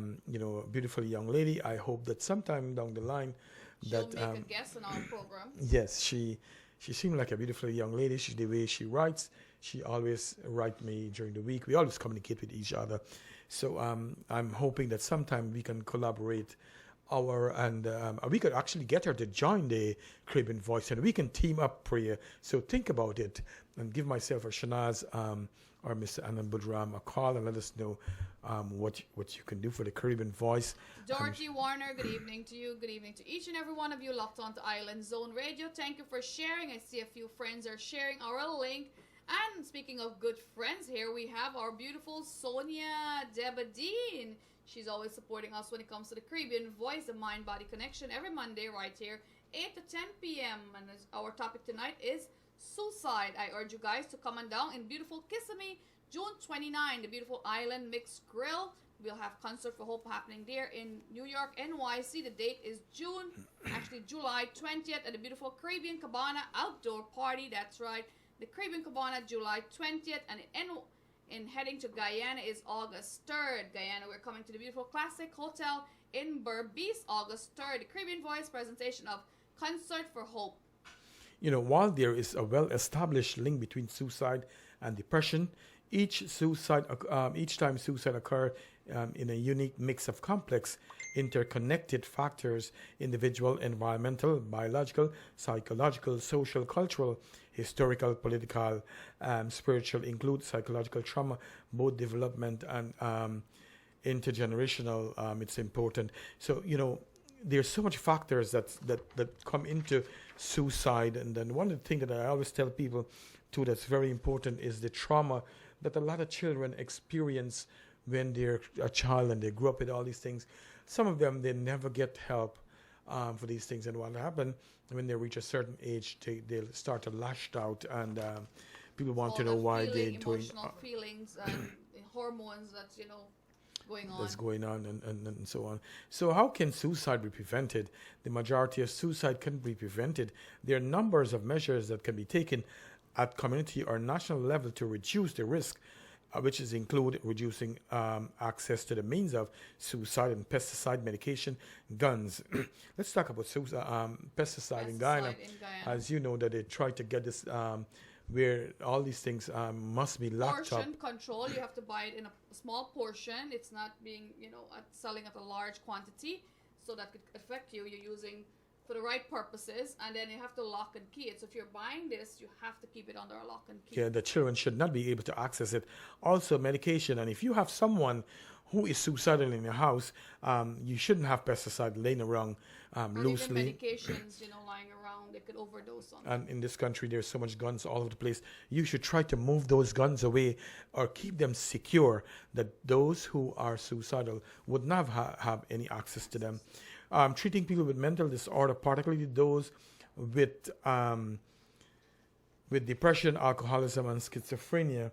beautiful young lady. I hope that sometime down the line She'll that make a guest on our program. yes, she seemed like a beautiful young lady. The way she writes, she always write me during the week. We always communicate with each other. So I'm hoping that sometime we can collaborate we could actually get her to join the Caribbean Voice, and we can team up prayer. So think about it and give myself or Shanaz or Mr. Anand Budram a call and let us know what you can do for the Caribbean Voice. Dorothy Warner, good evening to you. Good evening to each and every one of you locked onto Island Zone Radio. Thank you for sharing. I see a few friends are sharing our link. And speaking of good friends, here we have our beautiful Sonia Debadine. She's always supporting us when it comes to the Caribbean Voice, the Mind Body Connection, every Monday right here, 8 to 10 p.m. And our topic tonight is suicide. I urge you guys to come on down in beautiful Kissimmee, June 29, the beautiful Island Mixed Grill. We'll have Concert for Hope happening there in New York, NYC. The date is July 20th at the beautiful Caribbean Cabana Outdoor Party. That's right, the Caribbean Cabana, July 20th. And in heading to Guyana is August 3rd. Guyana, we're coming to the beautiful Classic Hotel in Berbice, August 3rd. The Caribbean Voice presentation of Concert for Hope. While there is a well-established link between suicide and depression, each time suicide occurs in a unique mix of complex, interconnected factors: individual, environmental, biological, psychological, social, cultural, historical, political, spiritual, include psychological trauma, both development and intergenerational. It's important. So there's so much factors that come into suicide, and then one of the things that I always tell people too that's very important is the trauma that a lot of children experience when they're a child and they grew up with all these things. Some of them, they never get help for these things, and what happens when they reach a certain age, they'll start to lash out, and people want to know why they're doing emotional feelings and hormones that's going on. That's going on and so on. So how can suicide be prevented? The majority of suicide can be prevented. There are numbers of measures that can be taken at community or national level to reduce the risk, which include reducing access to the means of suicide and pesticide medication, guns. Let's talk about pesticide in Guyana. As you know, that they try to get this where all these things must be locked up. Portion control, you have to buy it in a small portion. It's not being, selling at a large quantity, so that could affect you. You're using for the right purposes, and then you have to lock and key it. So if you're buying this, you have to keep it under a lock and key. Yeah, the children should not be able to access it. Also, medication, and if you have someone who is suicidal in your house, you shouldn't have pesticide laying around loosely. Even medications, lying around, they could overdose on. And in this country, there's so much guns all over the place. You should try to move those guns away or keep them secure, that those who are suicidal would not have any access to them. Treating people with mental disorder, particularly those with depression, alcoholism, and schizophrenia,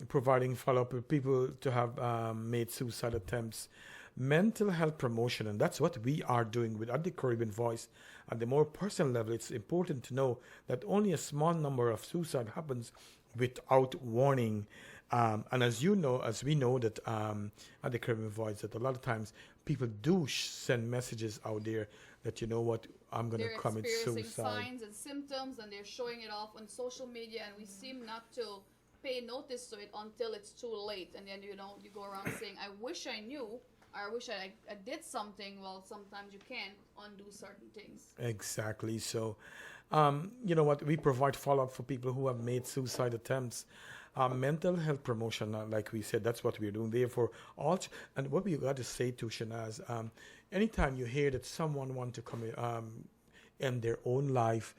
providing follow-up with people to have made suicide attempts. Mental health promotion, and that's what we are doing at the Caribbean Voice. At the more personal level, it's important to know that only a small number of suicide happens without warning. And as we know that at the Caribbean Voice, that a lot of times people do send messages out there that, I'm going to commit suicide. They're experiencing signs and symptoms, and they're showing it off on social media, and we seem not to pay notice to it until it's too late. And then, you go around saying, I wish I knew, or I wish I did something. Well, sometimes you can't undo certain things. Exactly. So, we provide follow-up for people who have made suicide attempts. Mental health promotion, like we said, that's what we're doing. Therefore, and what we got to say to Shanaz, anytime you hear that someone want to come end their own life,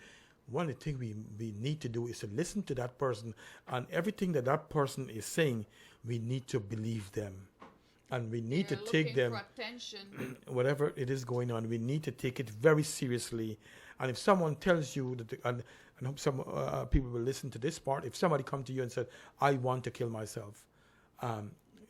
one of the things we need to do is to listen to that person, and everything that person is saying, we need to believe them. And we need to take them, whatever it is going on, we need to take it very seriously. And if someone tells you that, and I hope some people will listen to this part, if somebody come to you and said, I want to kill myself,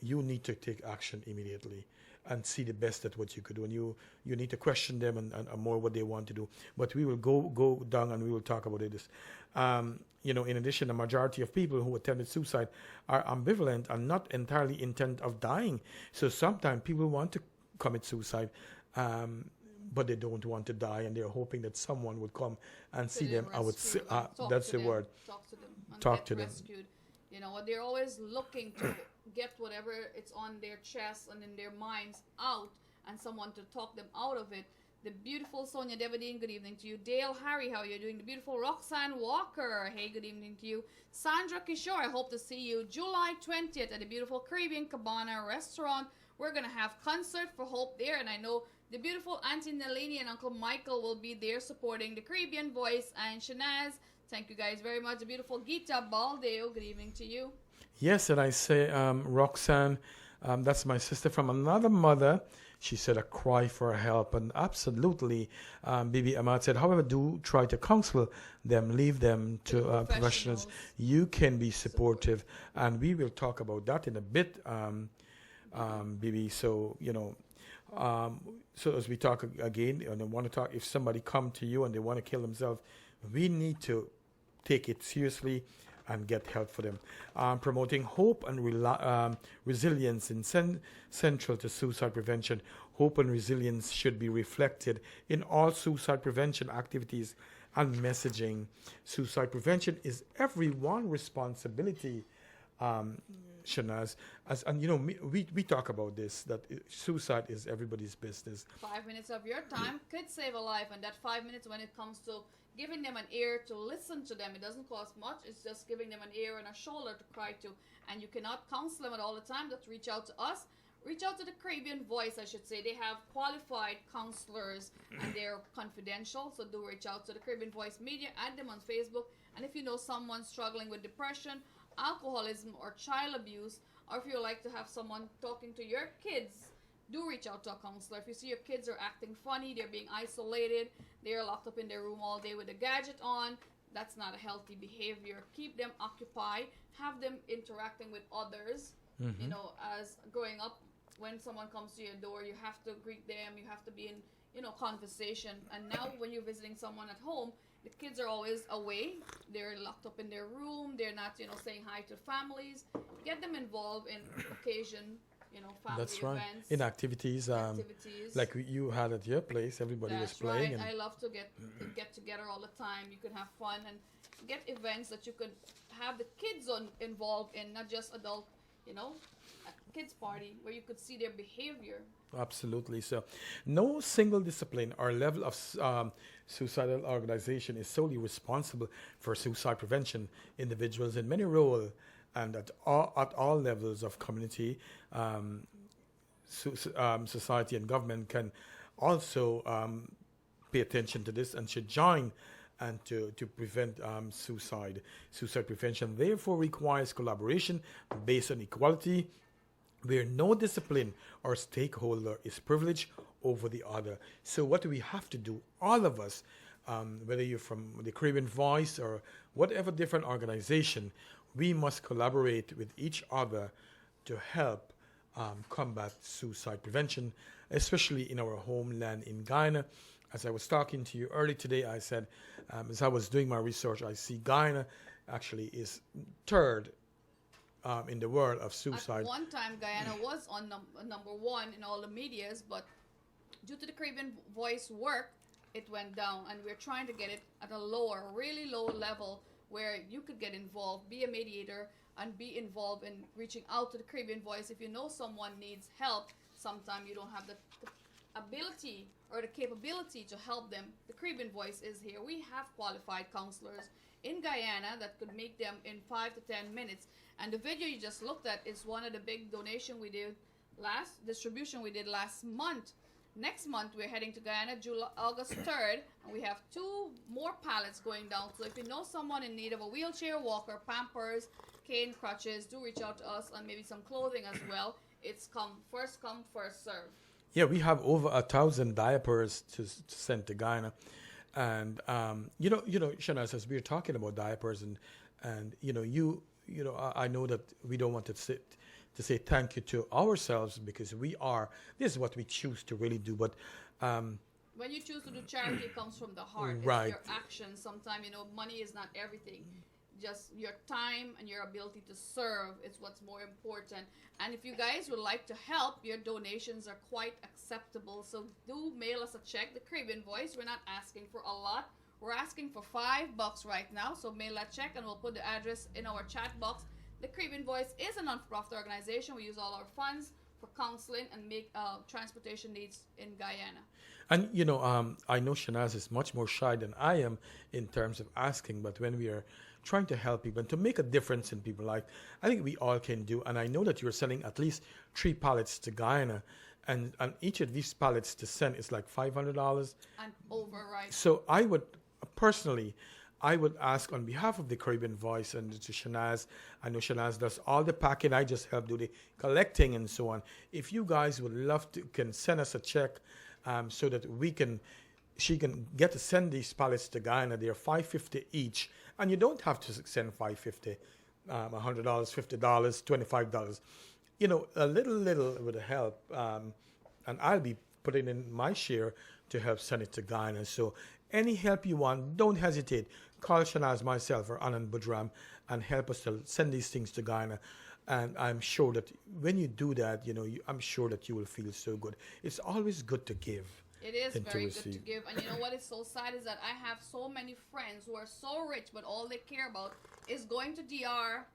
you need to take action immediately. and see the best at what you could do. And you need to question them and more what they want to do. But we will go down and we will talk about this. In addition, the majority of people who attempted suicide are ambivalent and not entirely intent of dying. So sometimes people want to commit suicide, but they don't want to die, and they're hoping that someone would come and see them. I would say that's the word. Talk to them. And Talk get to them. rescued. They're always looking to get whatever it's on their chest and in their minds out, and someone to talk them out of it. The beautiful Sonia Devadine, good evening to you. Dale Harry, how are you doing? The beautiful Roxanne Walker, hey, good evening to you. Sandra Kishore, I hope to see you July 20th at the beautiful Caribbean Cabana restaurant. We're going to have concert for Hope there, and I know the beautiful Auntie Nalini and Uncle Michael will be there supporting the Caribbean Voice. And Shanaz, thank you guys very much. The beautiful Gita Baldeo, good evening to you. Yes, and I say, Roxanne, that's my sister from another mother. She said a cry for help, and absolutely, Bibi Ahmad said, however, do try to counsel them, leave them to professionals. You can be supportive, and we will talk about that in a bit, Bibi. So, so as we talk again, and I want to talk, if somebody come to you and they want to kill themselves, we need to take it seriously and get help for them. Promoting hope and resilience in central to suicide prevention. Hope and resilience should be reflected in all suicide prevention activities and messaging. Suicide prevention is everyone's responsibility, Shanaz. We talk about this, that suicide is everybody's business. 5 minutes of your time could save a life, and that 5 minutes when it comes to giving them an ear to listen to them, it doesn't cost much. It's just giving them an ear and a shoulder to cry to. And you cannot counsel them at all the time. Just reach out to us. Reach out to the Caribbean Voice, I should say. They have qualified counselors and they're confidential. So do reach out to the Caribbean Voice Media. Add them on Facebook. And if you know someone struggling with depression, alcoholism, or child abuse, or if you like to have someone talking to your kids, do reach out to a counselor. If you see your kids are acting funny, they're being isolated, they're locked up in their room all day with a gadget on, that's not a healthy behavior. Keep them occupied. Have them interacting with others. As growing up, when someone comes to your door, you have to greet them. You have to be in, conversation. And now when you're visiting someone at home, the kids are always away. They're locked up in their room. They're not, saying hi to families. Get them involved in occasion, family That's right. events. In activities, like you had at your place, everybody was playing. Right. And I love to get together all the time. You can have fun and get events that you could have the kids involved in, not just adult, a kids party where you could see their behavior. Absolutely. So, no single discipline or level of suicidal organization is solely responsible for suicide prevention. Individuals in many roles and at all levels of community, society, and government can also pay attention to this and should join and to prevent suicide. Suicide prevention therefore requires collaboration based on equality, where no discipline or stakeholder is privileged over the other. So what do we have to do? All of us, whether you're from the Caribbean Voice or whatever different organization, we must collaborate with each other to help combat suicide prevention, especially in our homeland in Guyana. As I was talking to you early today, I said, as I was doing my research, I see Guyana actually is third in the world of suicide. At one time, Guyana was on number one in all the medias, but due to the Caribbean Voice work, it went down, and we're trying to get it at a lower, really low level where you could get involved, be a mediator, and be involved in reaching out to the Caribbean Voice. If you know someone needs help, sometimes you don't have the ability or the capability to help them, the Caribbean Voice is here. We have qualified counselors in Guyana that could make them in 5 to 10 minutes. And the video you just looked at is one of the big distribution we did last month. Next month, we're heading to Guyana, August 3rd, and we have 2 more pallets going down. So if you know someone in need of a wheelchair, walker, Pampers, cane, crutches, do reach out to us, and maybe some clothing as well. It's first come, first serve. Yeah, we have over 1,000 diapers to send to Guyana. And, Shanaz, as we were talking about diapers and I know that we don't want to to say thank you to ourselves because this is what we choose to really do. But when you choose to do charity, it comes from the heart. Right. It's your actions. Sometimes, money is not everything. Just your time and your ability to serve is what's more important. And if you guys would like to help, your donations are quite acceptable. So do mail us a check, the Caribbean Voice. We're not asking for a lot. We're asking for $5 right now. So mail that check and we'll put the address in our chat box. The Caribbean Voice is a non-profit organization. We use all our funds for counseling and make transportation needs in Guyana. And I know Shanaz is much more shy than I am in terms of asking, but when we are trying to help people and to make a difference in people's life, I think we all can do. And I know that you're selling at least 3 pallets to Guyana, and each of these pallets to send is like $500 and over, right? So I would ask on behalf of the Caribbean Voice and to Shanaz. I know Shanaz does all the packing. I just help do the collecting and so on. If you guys would love to, can send us a check so that she can get to send these pallets to Guyana. They're $550 each, and you don't have to send $550, $100, $50, $25. A little would help, and I'll be putting in my share to help send it to Guyana. So any help you want, don't hesitate. Call Shanaz, myself, or Anand Budram and help us to send these things to Guyana. And I'm sure that when you do that, I'm sure that you will feel so good. It's always good to give. It is than to very good to receive. give. And you know what is so sad is that I have so many friends who are so rich, but all they care about is going to DR,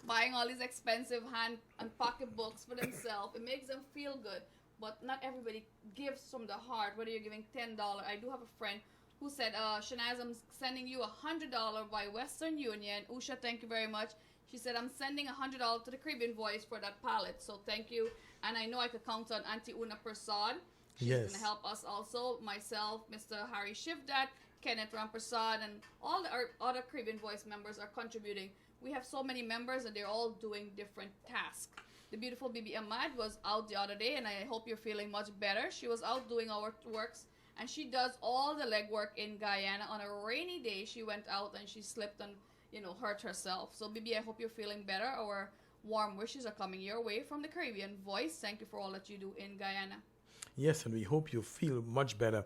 buying all these expensive hand and pocketbooks for themselves. It makes them feel good. But not everybody gives from the heart, whether you're giving $10. I do have a friend who said, Shanaz, I'm sending you $100 by Western Union. Usha, thank you very much. She said, I'm sending $100 to the Caribbean Voice for that pallet. So thank you. And I know I could count on Auntie Una Prasad. She's Yes. going to help us also. Myself, Mr. Harry Shivdat, Kenneth Ramprasad, and all our other Caribbean Voice members are contributing. We have so many members and they're all doing different tasks. The beautiful Bibi Ahmad was out the other day, and I hope you're feeling much better. She was out doing our works, and she does all the legwork in Guyana. On a rainy day, she went out and she slipped and, hurt herself. So, Bibi, I hope you're feeling better. Our warm wishes are coming your way from the Caribbean Voice. Thank you for all that you do in Guyana. Yes, and we hope you feel much better.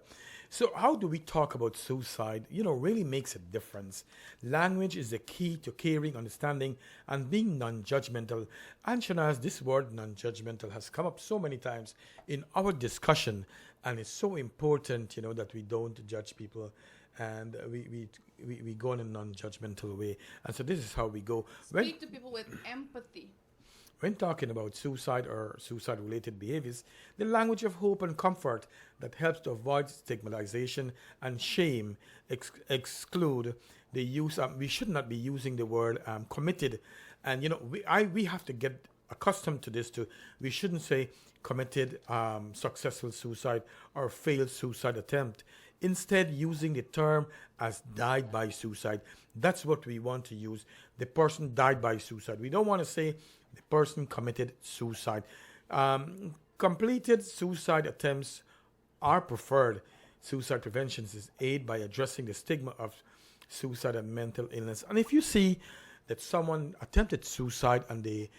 So how do we talk about suicide? Really makes a difference. Language is the key to caring, understanding, and being non-judgmental. And Shanaz, this word non-judgmental has come up so many times in our discussion, and it's so important, that we don't judge people, and we go in a non-judgmental way. And so this is how we go. Speak to people with empathy. When talking about suicide or suicide-related behaviors, the language of hope and comfort that helps to avoid stigmatization and shame exclude the use. We should not be using the word committed. And, we have to get accustomed to this too. We shouldn't say committed successful suicide or failed suicide attempt. Instead, using the term as died by suicide. That's what we want to use. The person died by suicide. We don't want to say the person committed suicide. Completed suicide attempts are preferred. Suicide prevention is aid by addressing the stigma of suicide and mental illness. And if you see that someone attempted suicide and they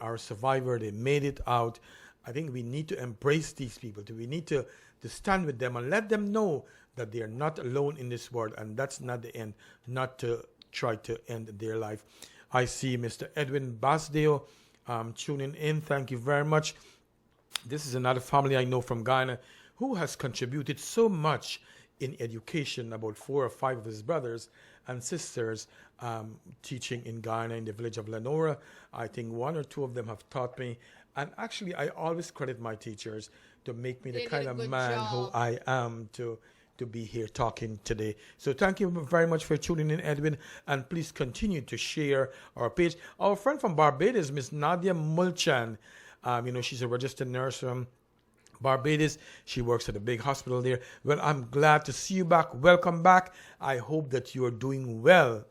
are a survivor, they made it out, I think we need to embrace these people. We need to stand with them and let them know that they are not alone in this world, and that's not the end, not to try to end their life. I see Mr. Edwin Basdale tuning in. Thank you very much. This is another family I know from Guyana who has contributed so much in education. About 4 or 5 of his brothers and sisters teaching in Guyana in the village of Lenora. I think 1 or 2 of them have taught me. And actually, I always credit my teachers to make me They the did kind a of good man job. who I am to be here talking today. So thank you very much for tuning in, Edwin, and please continue to share our page. Our friend from Barbados, Miss Nadia Mulchan, she's a registered nurse from Barbados. She works at a big hospital there. Well, I'm glad to see you back. Welcome back. I hope that you are doing well.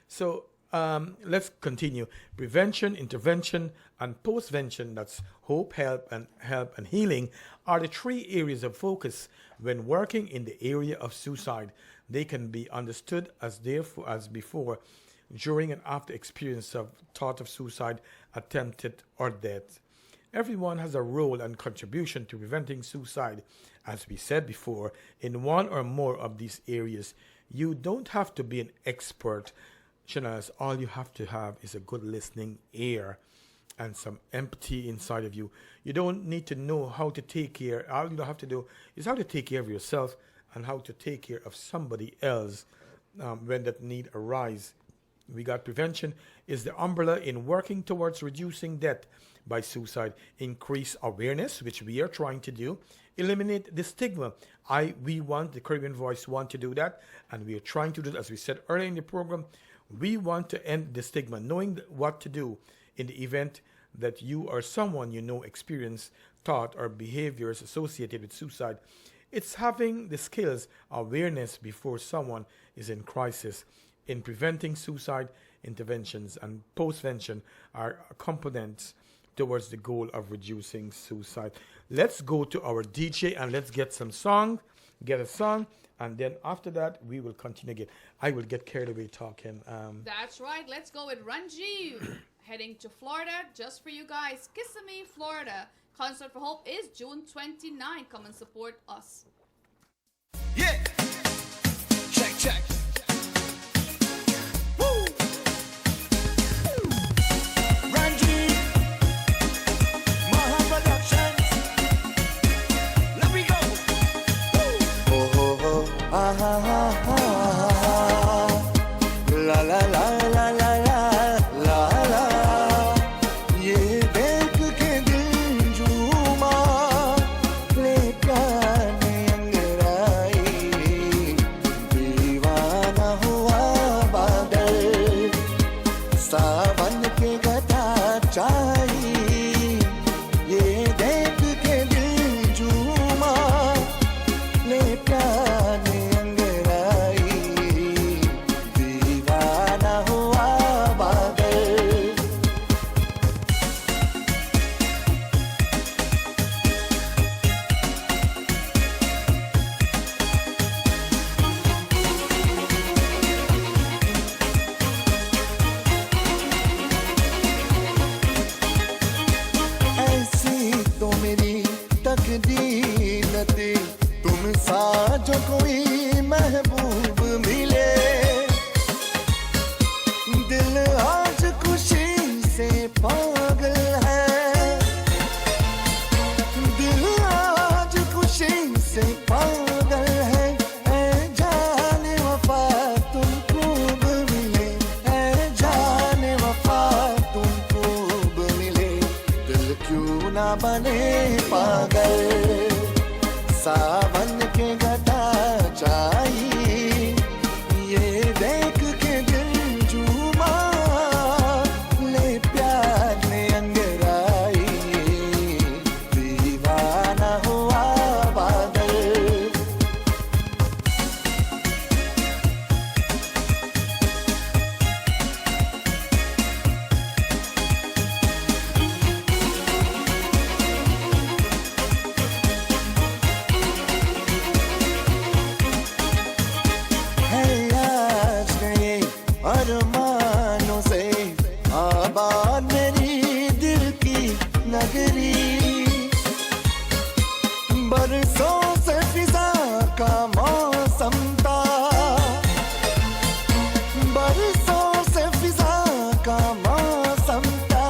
So let's continue. Prevention, intervention, and postvention, that's hope, help, and healing, are the 3 areas of focus when working in the area of suicide. They can be understood as before. during and after experience of thought of suicide, attempted, or death. Everyone has a role and contribution to preventing suicide. As we said before, in one or more of these areas, you don't have to be an expert. All you have to have is a good listening ear and some empathy inside of you. You don't need to know how to take care. All you have to do is how to take care of yourself and how to take care of somebody else when that need arises. We got prevention is the umbrella in working towards reducing death by suicide, increase awareness, which we are trying to do, eliminate the stigma. The Caribbean Voice want to do that, and we are trying to do that. As we said earlier in the program, we want to end the stigma, knowing what to do in the event that you or someone you know experience thought or behaviors associated with suicide. It's having the skills, awareness before someone is in crisis. In preventing suicide, interventions and postvention are components towards the goal of reducing suicide. Let's go to our DJ and let's get a song, and then after that we will continue again. I will get carried away talking. That's right. Let's go with Ranjiv. Heading to Florida just for you guys. Kissimmee, Florida. Concert for Hope is June 29. Come and support us. Yeah. Check. Woo. Ranji, Maha Productions. Let me go. Woo. Oh, oh, oh. Ah, ah, ah, ah. La, la, la, la, la, la, la, la. ये देख के दिल झूमा, ले प्याने अंगड़ाई, दीवाना हुआ बादल, सावन के गदा चाई, ये देख के दिल झूमा, ले प्याने अंगड़ाई, दीवाना हुआ बादल. ऐसी तो मेरी तकदीर न थी, तुम सा जो कोई महबूब मिले, दिल आज खुशी से पागल है, दिल आज खुशी से पागल है. ऐ जाने वफा तुम खूब मिले, ऐ जाने वफा तुम खूब मिले, दिल क्यों ना बने पागल, सावन के गदा चाहिए, ये देख के दिल झूमा, ले प्यार ने अंगड़ाई, दीवाना हुआ बादल. है आज नए अरमानों से आबाद मेरी दिल की नगरी, बरसों से फिजा का मौसम था, बरसों से फिजा का मौसम था,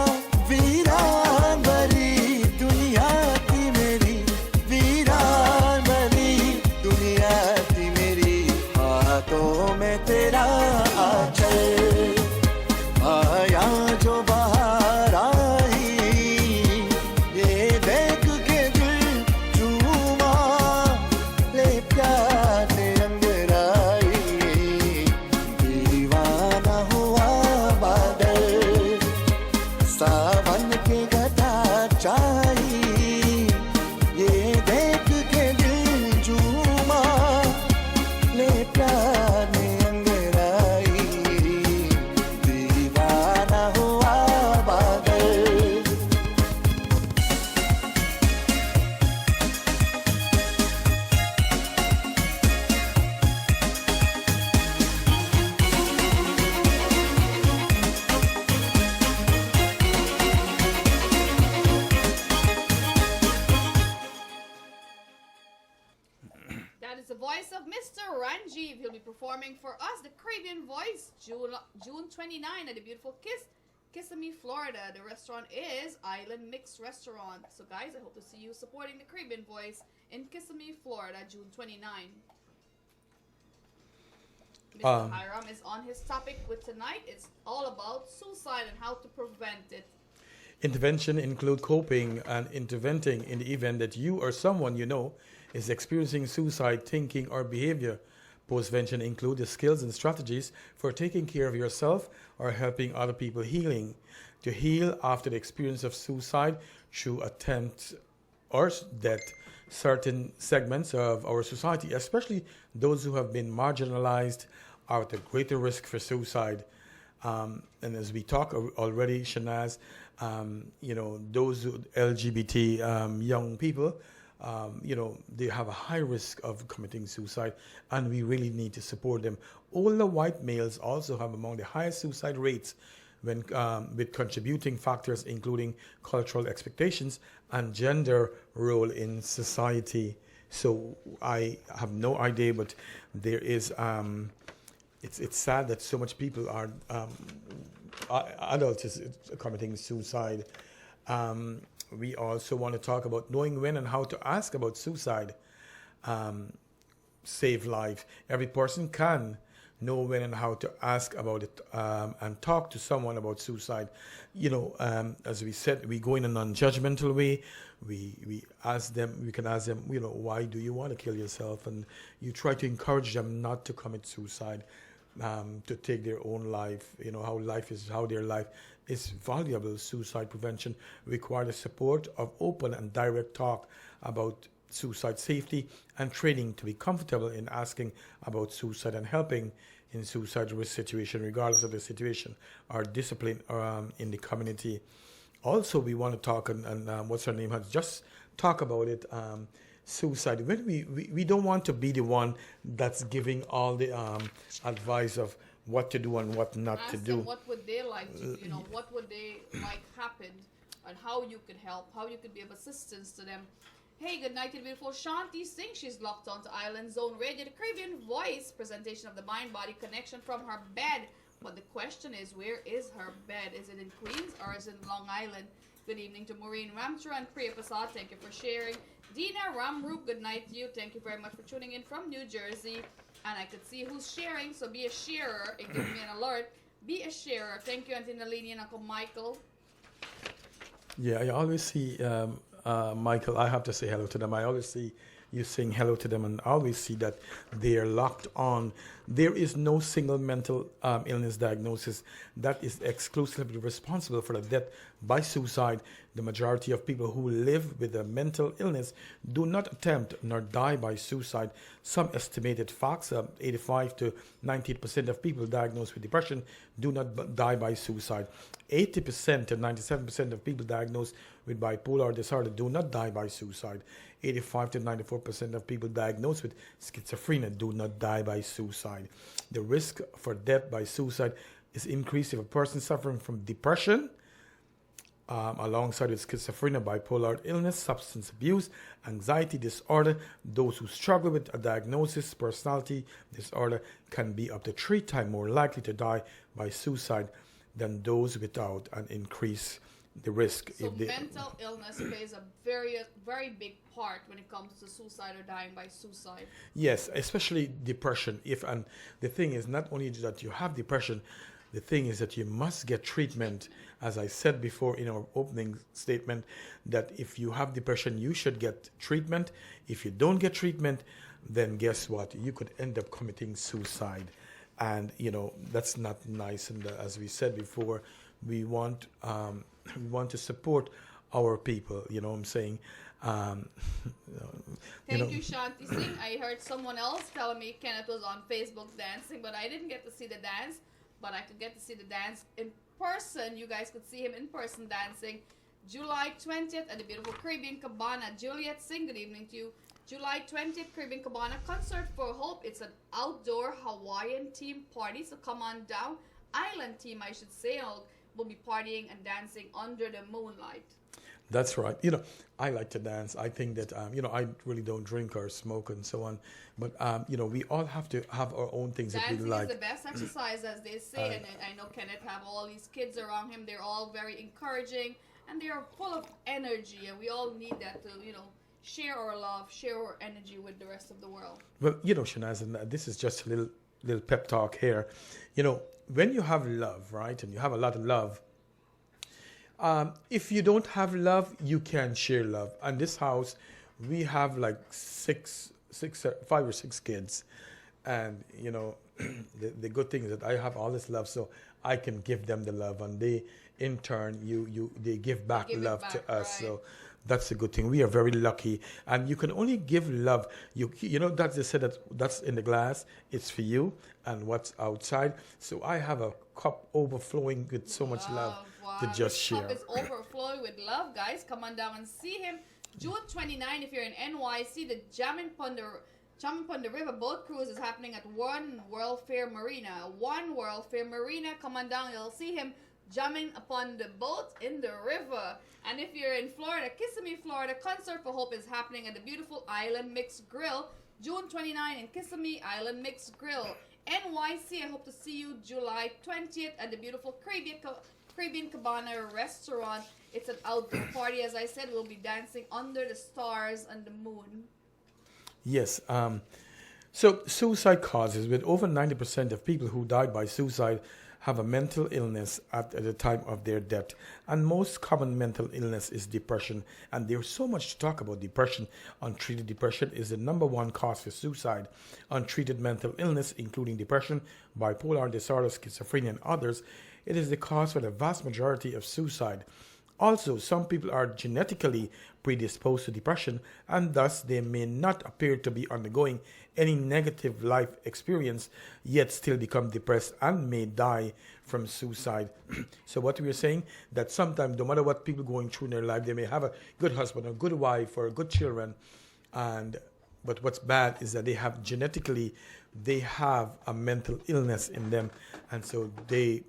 वीरान भरी दुनिया थी मेरी, वीरान भरी दुनिया थी मेरी, हाथों में तेरा आंचल. That is the voice of Mr. Ranjiv. He'll be performing for us the Caribbean Voice June 29 at the beautiful Kissimmee, Florida. The restaurant is Island Mix Restaurant. So guys, I hope to see you supporting the Caribbean Voice in Kissimmee, Florida, June 29. Mr. Hiram is on his topic with tonight. It's all about suicide and how to prevent it. Intervention include coping and interventing in the event that you or someone you know is experiencing suicide thinking or behavior. Postvention include the skills and strategies for taking care of yourself or helping other people healing. To heal after the experience of suicide through attempt or death, certain segments of our society, especially those who have been marginalized, are at a greater risk for suicide. And as we talk already, Shanaz, those LGBT young people, they have a high risk of committing suicide, and we really need to support them. Older white males also have among the highest suicide rates when with contributing factors including cultural expectations and gender role in society. So I have no idea, but there is it's sad that so much people are adults is committing suicide. We also want to talk about knowing when and how to ask about suicide. Save life. Every person can know when and how to ask about it and talk to someone about suicide. As we said, we go in a non-judgmental way. We ask them. We can ask them. Why do you want to kill yourself? And you try to encourage them not to commit suicide, to take their own life. How their life is valuable. Suicide prevention requires the support of open and direct talk about suicide safety and training to be comfortable in asking about suicide and helping in suicide risk situation, regardless of the situation or discipline in the community. Also, we want to talk, and what's her name has just talk about it, suicide. When we don't want to be the one that's giving all the advice of what to do and what not Ask to them do. what would they like to, what would they like happen, and how you could help, how you could be of assistance to them. Hey, good night to the beautiful Shanti Singh. She's locked on to Island Zone Radio, the Caribbean Voice presentation of the mind-body connection from her bed. But the question is, where is her bed? Is it in Queens or is it in Long Island? Good evening to Maureen Ramchur and Priya Prasad. Thank you for sharing. Dina Ramroop, good night to you. Thank you very much for tuning in from New Jersey. And I could see who's sharing, so be a sharer and give me an alert. Be a sharer. Thank you, Auntie Nalini and Uncle Michael. Yeah, I always see Michael. I have to say hello to them. I always see you saying hello to them, and I always see that they are locked on. There is no single mental illness diagnosis that is exclusively responsible for the death by suicide. The majority of people who live with a mental illness do not attempt nor die by suicide. Some estimated facts: 85 to 90% of people diagnosed with depression do not die by suicide. 80% to 97% of people diagnosed with bipolar disorder do not die by suicide. 85 to 94% of people diagnosed with schizophrenia do not die by suicide. The risk for death by suicide is increased if a person suffering from depression, alongside with schizophrenia, bipolar illness, substance abuse, anxiety disorder. Those who struggle with a diagnosis, personality disorder, can be up to 3 times more likely to die by suicide than those without, and increase the risk. So mental illness plays a very, very big part when it comes to suicide or dying by suicide. Yes, especially depression. And the thing is, not only that you have depression, the thing is that you must get treatment. As I said before in our opening statement, that if you have depression, you should get treatment. If you don't get treatment, then guess what? You could end up committing suicide. And, that's not nice. And as we said before, we want to support our people, you know what I'm saying? Thank you, Shanti Singh. I heard someone else telling me Kenneth was on Facebook dancing, but I didn't get to see the dance. But I could get to see the dance in person. You guys could see him in person dancing July 20th at the beautiful Caribbean Cabana. Juliet Singh, good evening to you. July 20th, Caribbean Cabana Concert for Hope. It's an outdoor Hawaiian team party, so come on down. Island team, I should say. We'll be partying and dancing under the moonlight. That's right. I like to dance. I think that, I really don't drink or smoke and so on. But, we all have to have our own things that we Dancing like. is the best exercise, as they say, and I know Kenneth have all these kids around him. They're all very encouraging, and they are full of energy, and we all need that to, share our love, share our energy with the rest of the world. Well, Shanaz, and this is just a little pep talk here. When you have love, right, and you have a lot of love, if you don't have love, you can share love. And this house, we have like five or six kids, and the good thing is that I have all this love, so I can give them the love, and they, in turn, they give back give it love back, to us. right. So that's a good thing. We are very lucky, and you can only give love. That they said that's in the glass. It's for you, and what's outside. So I have a cup overflowing with so much love to Wow. just His share. cup is overflowing with love, guys. Come on down and see him. June 29, if you're in NYC, the Jamming Pond the River Boat Cruise is happening at One World Fair Marina. One World Fair Marina. Come on down. You'll see him jamming upon the boat in the river. And if you're in Florida, Kissimmee, Florida, Concert for Hope is happening at the beautiful Island Mix Grill. June 29 in Kissimmee, Island Mix Grill. NYC, I hope to see you July 20th at the beautiful Caribbean Cabana restaurant. It's an outdoor party, as I said. We'll be dancing under the stars and the moon. Yes. So suicide causes, with over 90% of people who died by suicide have a mental illness at the time of their death. And most common mental illness is depression. And there's so much to talk about depression. Untreated depression is the number one cause for suicide. Untreated mental illness, including depression, bipolar disorder, schizophrenia, and others, it is the cause for the vast majority of suicide. Also, some people are genetically predisposed to depression, and thus they may not appear to be undergoing any negative life experience, yet still become depressed and may die from suicide. So what we are saying, that sometimes no matter what people going through in their life, they may have a good husband, a good wife, or good children, but what's bad is that they have a mental illness in them, and so they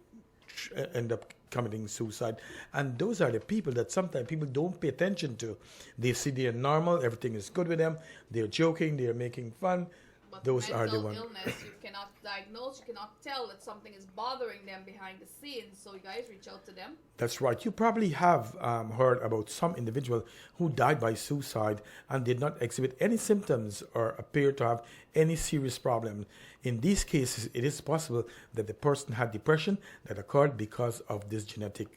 end up committing suicide. And those are the people that sometimes people don't pay attention to. They see they're normal, everything is good with them, they're joking, they're making fun. But Those are the mental ones. illness, you cannot diagnose, you cannot tell that something is bothering them behind the scenes. So you guys reach out to them. That's right. You probably have heard about some individual who died by suicide and did not exhibit any symptoms or appear to have any serious problem. In these cases, it is possible that the person had depression that occurred because of these genetic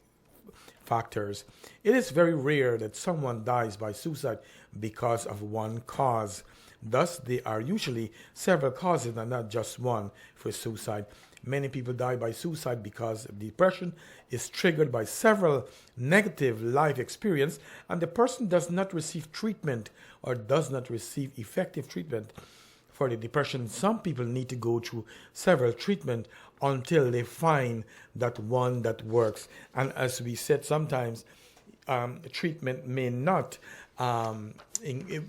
factors. It is very rare that someone dies by suicide because of one cause. Thus, there are usually several causes and not just one for suicide. Many people die by suicide because depression is triggered by several negative life experiences, and the person does not receive treatment or does not receive effective treatment for the depression. Some people need to go through several treatments until they find that one that works. And as we said, sometimes treatment may not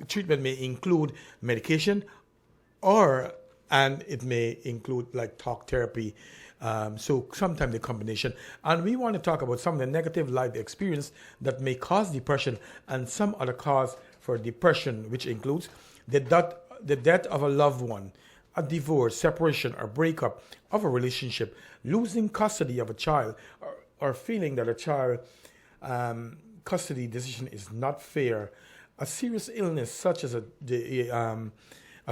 treatment may include medication, and it may include like talk therapy. So sometimes the combination. And we want to talk about some of the negative life experience that may cause depression and some other cause for depression, which includes the death of a loved one, a divorce, separation, or breakup of a relationship, losing custody of a child, or feeling that a child custody decision is not fair, a serious illness such as a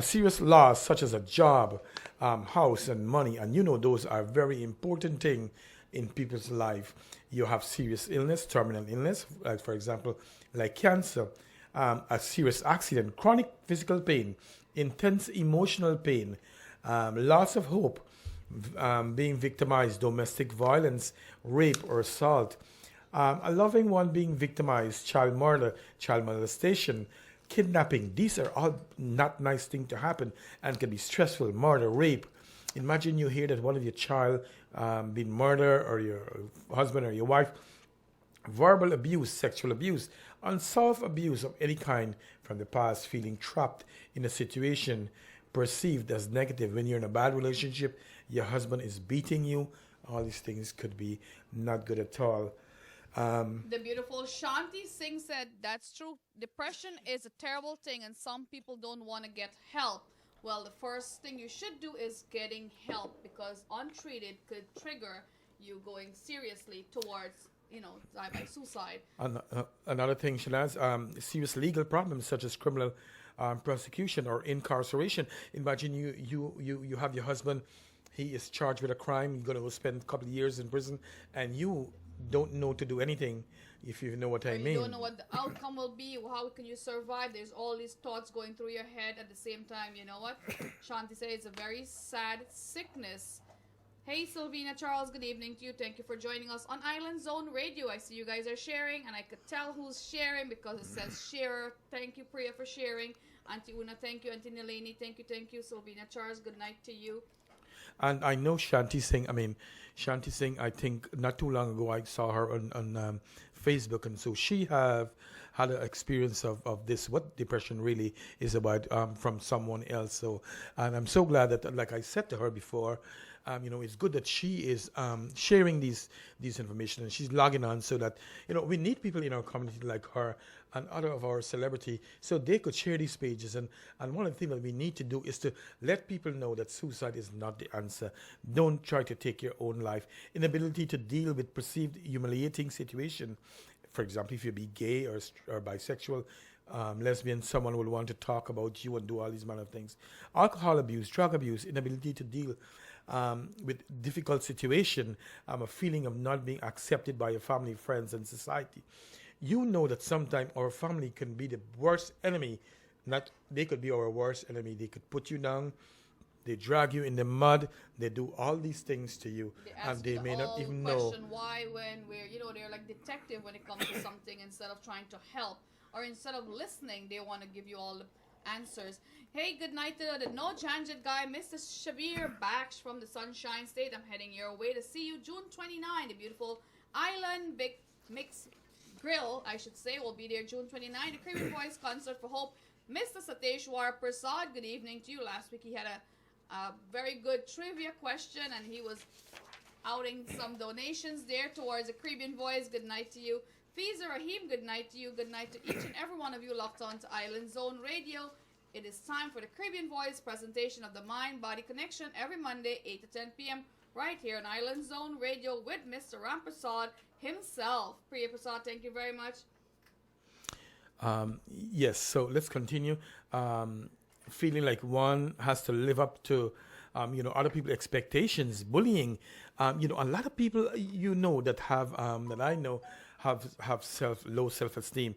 serious loss such as a job, house, and money. And those are very important things in people's life. You have serious illness, terminal illness, like for example, like cancer, a serious accident, chronic physical pain, intense emotional pain, loss of hope, being victimized, domestic violence, rape or assault, a loving one being victimized, child murder, child molestation, kidnapping. These are all not nice things to happen and can be stressful. Murder, rape. Imagine you hear that one of your child been murdered, or your husband or your wife. Verbal abuse, sexual abuse, unsolved abuse of any kind from the past, feeling trapped in a situation perceived as negative. When you're in a bad relationship, your husband is beating you. All these things could be not good at all. The beautiful Shanti Singh said, that's true. Depression is a terrible thing, and some people don't want to get help. Well, the first thing you should do is getting help, because untreated could trigger you going seriously towards, die by suicide. Another thing, Shanaz, serious legal problems such as criminal prosecution or incarceration. Imagine you have your husband, he is charged with a crime, you're going to spend a couple of years in prison, and you don't know to do anything, if you know what I mean. You don't know what the outcome will be. How can you survive? There's all these thoughts going through your head at the same time. You know what? Shanti says it's a very sad sickness. Hey, Sylvina Charles, good evening to you. Thank you for joining us on Island Zone Radio. I see you guys are sharing, and I could tell who's sharing because it says sharer. Thank you, Priya, for sharing. Auntie Una, thank you. Auntie Nalini, thank you. Sylvina Charles, good night to you. And I know Shanti Singh, I think not too long ago I saw her on Facebook, and so she had an experience of this, what depression really is about, from someone else. So, and I'm so glad that, like I said to her before, it's good that she is sharing these information, and she's logging on so that, we need people in our community like her and other of our celebrity, so they could share these pages. And one of the things that we need to do is to let people know that suicide is not the answer. Don't try to take your own life. Inability to deal with perceived humiliating situation. For example, if you be gay or bisexual, lesbian, someone will want to talk about you and do all these manner of things. Alcohol abuse, drug abuse, inability to deal with difficult situation, a feeling of not being accepted by your family, friends, and society. You know that sometimes our family can be the worst enemy. They could be our worst enemy. They could put you down. They drag you in the mud. They do all these things to you, and they may not even know. Why, when they're like detective when it comes to something, instead of trying to help or instead of listening, they want to give you all the answers. Hey, good night to the No Janjit guy, Mr. Shabir Baksh from the Sunshine State. I'm heading your way to see you June 29. The beautiful Island Big Mix Grill, I should say, will be there June 29. The Creamy Voice Concert for Hope. Mr. Sateshwar Prasad, good evening to you. Last week he had a very good trivia question, and he was outing some donations there towards the Caribbean Voice. Good night to you. Fiza Rahim, good night to you. Good night to each and every one of you locked on to Island Zone Radio. It is time for the Caribbean Voice presentation of the Mind Body Connection every Monday, 8 to 10 p.m. right here on Island Zone Radio with Mr. Ram Prasad himself. Priya Prasad, thank you very much. Yes, so let's continue. Feeling like one has to live up to, other people's expectations, bullying. A lot of people, that have, that I know, have low self-esteem.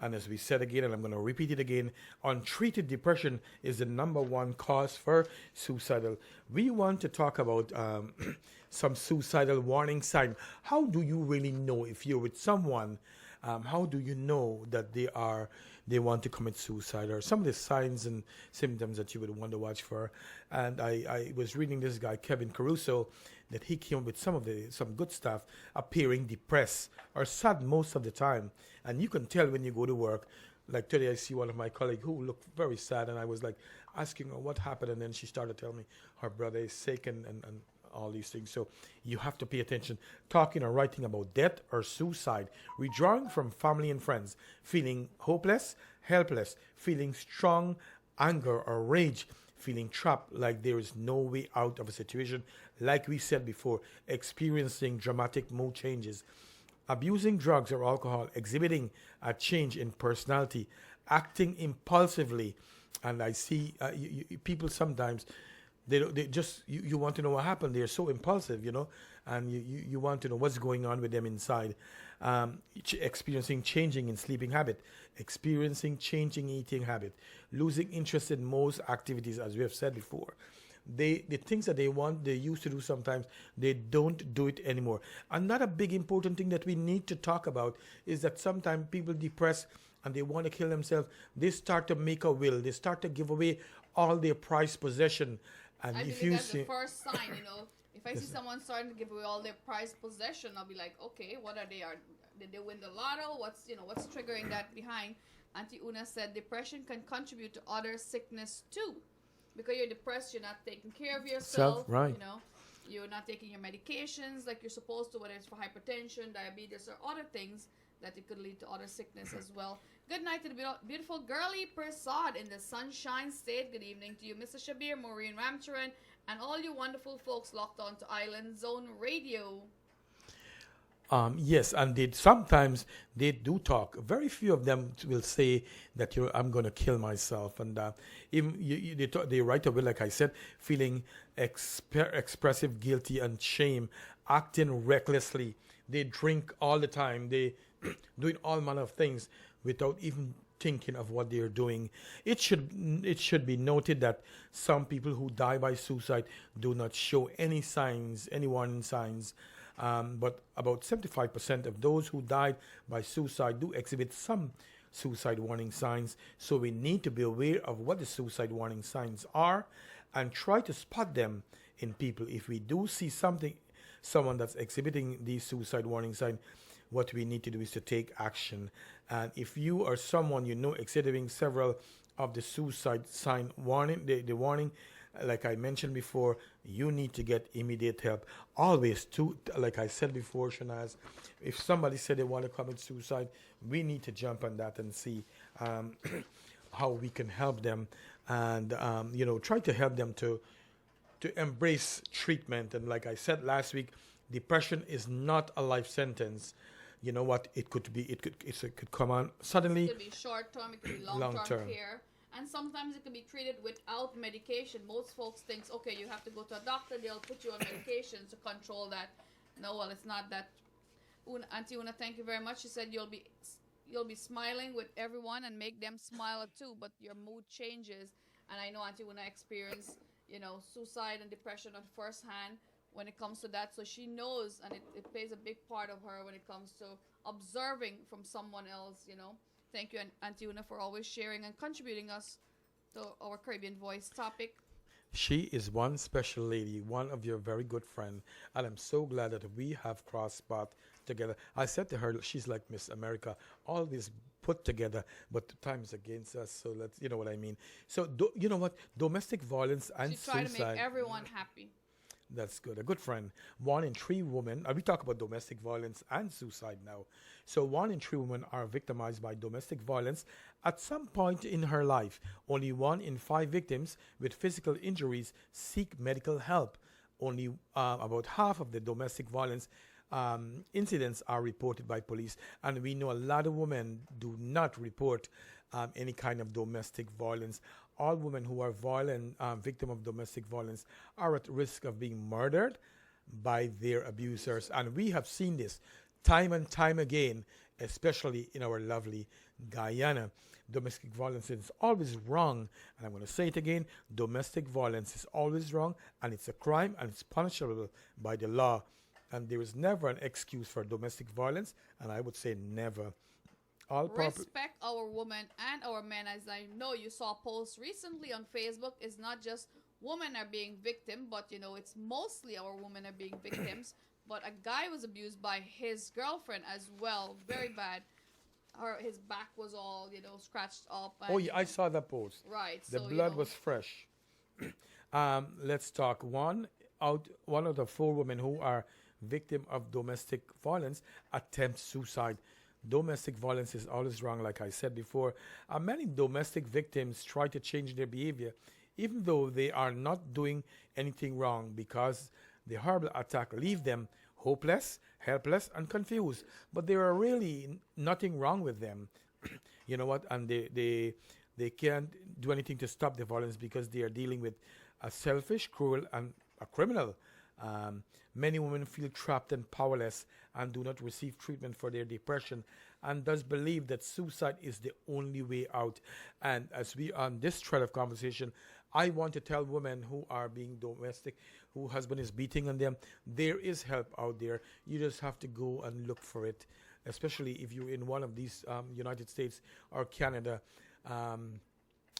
And as we said again, and I'm going to repeat it again, untreated depression is the number one cause for suicidal. We want to talk about some suicidal warning sign. How do you really know if you're with someone? How do you know that they want to commit suicide, or some of the signs and symptoms that you would want to watch for? And I was reading this guy, Kevin Caruso, that he came up with some good stuff, appearing depressed or sad most of the time. And you can tell when you go to work. Like today I see one of my colleagues who looked very sad, and I was like asking her what happened, and then she started telling me her brother is sick and all these things. So you have to pay attention. Talking or writing about death or suicide, withdrawing from family and friends, feeling hopeless, helpless, feeling strong anger or rage, feeling trapped like there is no way out of a situation, like we said before, experiencing dramatic mood changes, abusing drugs or alcohol, exhibiting a change in personality, acting impulsively. And I see people sometimes, they just, you want to know what happened. They're so impulsive, and you want to know what's going on with them inside. Experiencing changing in sleeping habit, experiencing changing eating habit, losing interest in most activities, as we have said before. The things that they used to do sometimes, they don't do it anymore. Another big important thing that we need to talk about is that sometimes people depressed and they want to kill themselves. They start to make a will. They start to give away all their prized possession. And I if believe you that's see, the first sign, If I see someone starting to give away all their prized possession, I'll be like, okay, what are they? Did they win the lotto? What's triggering that behind? Auntie Una said depression can contribute to other sickness too. Because you're depressed, you're not taking care of yourself. Right. you're not taking your medications like you're supposed to, whether it's for hypertension, diabetes, or other things, that it could lead to other sickness as well. Good night to the beautiful girly Prasad in the Sunshine State. Good evening to you, Mr. Shabir, Maureen Ramcharan, and all you wonderful folks locked on to Island Zone Radio. Yes, and sometimes they do talk. Very few of them will say that I'm going to kill myself, and even they right away, like I said, feeling expressive, guilty, and shame, acting recklessly. They drink all the time. They doing all manner of things without even thinking of what they are doing. It should be noted that some people who die by suicide do not show any signs, any warning signs. But about 75% of those who died by suicide do exhibit some suicide warning signs. So we need to be aware of what the suicide warning signs are and try to spot them in people. If we do see someone that's exhibiting these suicide warning signs, what we need to do is to take action. And if you or someone you know exhibiting several of the suicide sign warning, the warning, like I mentioned before, you need to get immediate help. Always, like I said before, Shanaz, if somebody said they want to commit suicide, we need to jump on that and see how we can help them, and try to help them to embrace treatment. And like I said last week, depression is not a life sentence. You know what? It could come on suddenly. It could be short term, it could be long term care. And sometimes it can be treated without medication. Most folks think, okay, you have to go to a doctor, they'll put you on medication to control that. No, well, it's not that. Auntie Una, thank you very much. She said you'll be smiling with everyone and make them smile too, but your mood changes. And I know Auntie Una experienced, suicide and depression on first hand when it comes to that. So she knows, and it plays a big part of her when it comes to observing from someone else, Thank you, Auntie Una, for always sharing and contributing us to our Caribbean Voice topic. She is one special lady, one of your very good friend, and I'm so glad that we have crossed paths together. I said to her, she's like Miss America, all this put together, but the time is against us, so you know what I mean. So, you know what? Domestic violence and suicide. She tried to make everyone happy. That's good. A good friend. 1 in 3 women, we talk about domestic violence and suicide now. So 1 in 3 women are victimized by domestic violence at some point in her life. Only 1 in 5 victims with physical injuries seek medical help. Only about half of the domestic violence incidents are reported by police. And we know a lot of women do not report any kind of domestic violence. All women who are violent, victim of domestic violence, are at risk of being murdered by their abusers. And we have seen this time and time again, especially in our lovely Guyana. Domestic violence is always wrong. And I'm going to say it again. Domestic violence is always wrong, and it's a crime, and it's punishable by the law. And there is never an excuse for domestic violence, and I would say never. Respect our women and our men. As I know you saw a post recently on Facebook, it's not just women are being victim, but it's mostly our women are being victims. But a guy was abused by his girlfriend as well, very bad. His back was all scratched up. Oh yeah, I saw that post. Right. The blood was fresh. Let's talk. One out of 4 women who are victim of domestic violence attempt suicide. Domestic violence is always wrong, like I said before. Many domestic victims try to change their behavior, even though they are not doing anything wrong, because the horrible attack leaves them hopeless, helpless, and confused. But there are really nothing wrong with them. You know what? And they can't do anything to stop the violence because they are dealing with a selfish, cruel, and a criminal. Many women feel trapped and powerless and do not receive treatment for their depression, and thus believe that suicide is the only way out. And as we on this thread of conversation, I want to tell women who are being domestic, who husband is beating on them, there is help out there. You just have to go and look for it, especially if you're in one of these United States or Canada.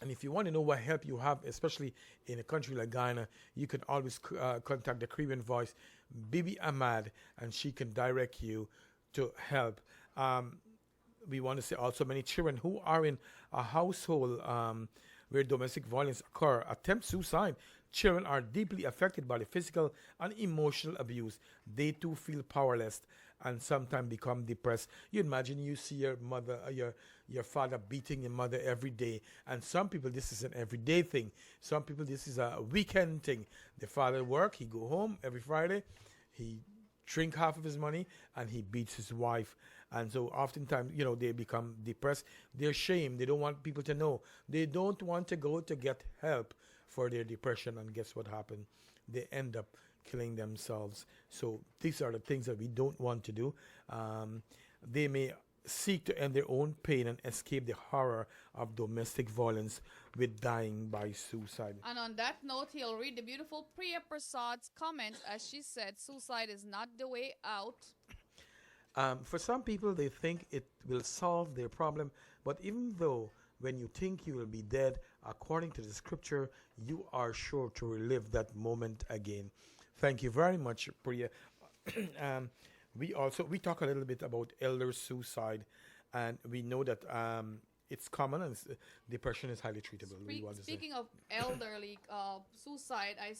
And if you want to know what help you have, especially in a country like Ghana, you can always contact the Caribbean Voice, Bibi Ahmad, and she can direct you to help. We want to say also many children who are in a household where domestic violence occur, attempt suicide, children are deeply affected by the physical and emotional abuse. They too feel powerless and sometimes become depressed. You imagine you see your mother, your father beating your mother every day, and some people this is an everyday thing. Some people this is a weekend thing. The father work, he go home every Friday, he drink half of his money, and he beats his wife. And so oftentimes, they become depressed. They're ashamed. They don't want people to know. They don't want to go to get help for their depression. And guess what happened? They end up killing themselves. So these are the things that we don't want to do. They may seek to end their own pain and escape the horror of domestic violence with dying by suicide. And on that note, he'll read the beautiful Priya Prasad's comment as she said, suicide is not the way out. For some people, they think it will solve their problem, but even though when you think you will be dead, according to the scripture, you are sure to relive that moment again. Thank you very much, Priya. We talk a little bit about elder suicide, and we know that it's common and depression is highly treatable. Speaking of elderly suicide, I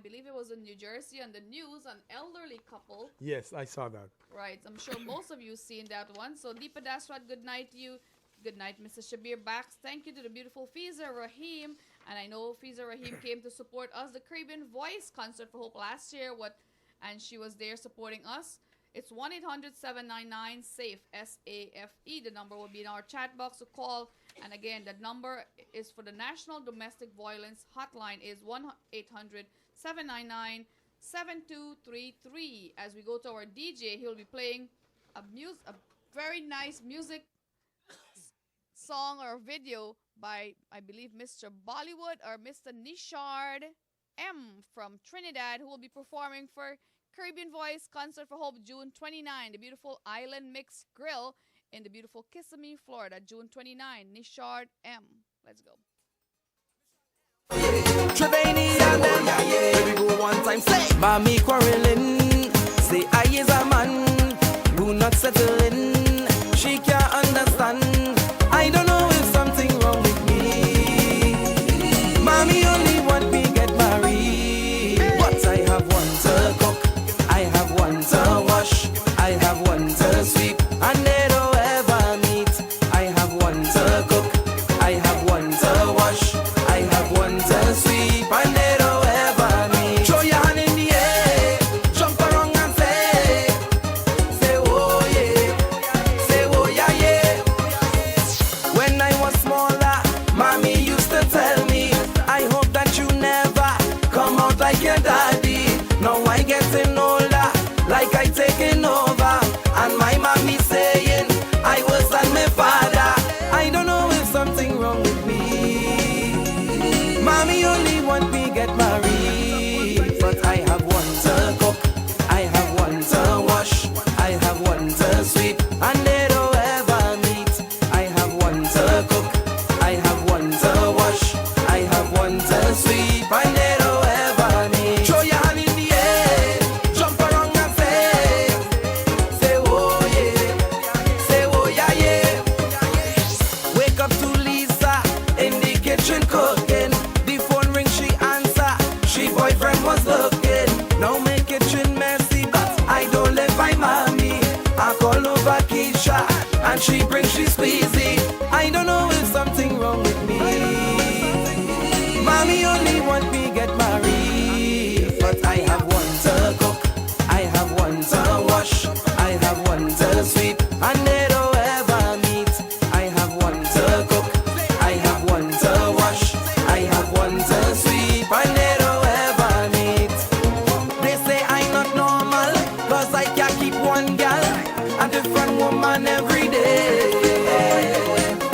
believe it was in New Jersey on the news, an elderly couple. Yes, I saw that. Right, I'm sure most of you seen that one. So Deepa Dasrat, good night to you. Good night, Mr. Shabir Bax. Thank you to the beautiful Fiza Rahim. And I know Fiza Rahim came to support us, the Caribbean Voice Concert for Hope last year. And she was there supporting us. It's 1-800-799-SAFE, S-A-F-E. The number will be in our chat box to call. And again, the number is for the National Domestic Violence Hotline is 1-800-799-7233. As we go to our DJ, he'll be playing a very nice music song or video by, I believe, Mr. Bollywood or Mr. Nishard M from Trinidad, who will be performing for Caribbean Voice Concert for Hope June 29, the beautiful Island Mix Grill in the beautiful Kissimmee, Florida, June 29. Nishard M. Let's go. Baby go one time, say, mommy quarreling. Say I is a man who not settling. She can't understand. I don't know if something wrong with me. Mommy only want me get married, but I have one to cook, I have one to wash, I have one to sweep, and they don't ever meet. I have one to cook, I have one to wash, I have one to sweep, and they don't ever meet. Throw your hand in the air, jump around and say oh yeah, say oh yeah yeah. When I was smaller, mommy used to tell me, I hope that you never come out like your daddy. Now I getting older, like I taking over, and my mommy saying I was like my father. I don't know if something wrong with me. Mommy only want me get married, but I have one to cook, I have one to wash, I have one to sweep, and they don't ever meet. I have one to cook, I have one to wash, I have one to sweep, and they don't ever meet. Throw your hand in the air, jump around and say oh yeah, say oh yeah yeah. Wake up to Lisa in the kitchen cooking. The phone ring, she answer, she boyfriend was looking. Now my kitchen messy, but I don't live by mommy. I call over Keisha, and she brings she squeezy. I don't know if something wrong with me. Mommy only want me get married, but I have one to cook, I have one to wash, I have one to sweep, and they don't ever meet. I have one to cook, I have one to wash, I have one to sweep, and they don't ever meet. They say I'm not normal, cause I can't keep one gal, a different woman every day.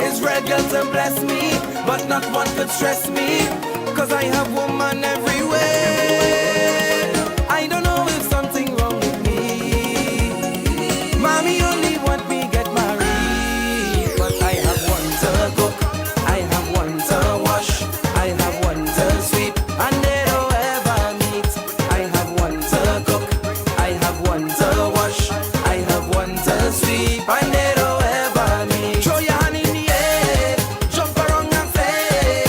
It's red girl to bless me, but not one could stress me, cause I have woman everywhere. I don't know if something wrong with me. Mommy only want me get married, but I have one to cook, I have one to wash, I have one to sweep, and they don't ever meet. I have one to cook, I have one to wash, I have one to sweep, and they don't ever meet. Throw your hand in the air, jump around and say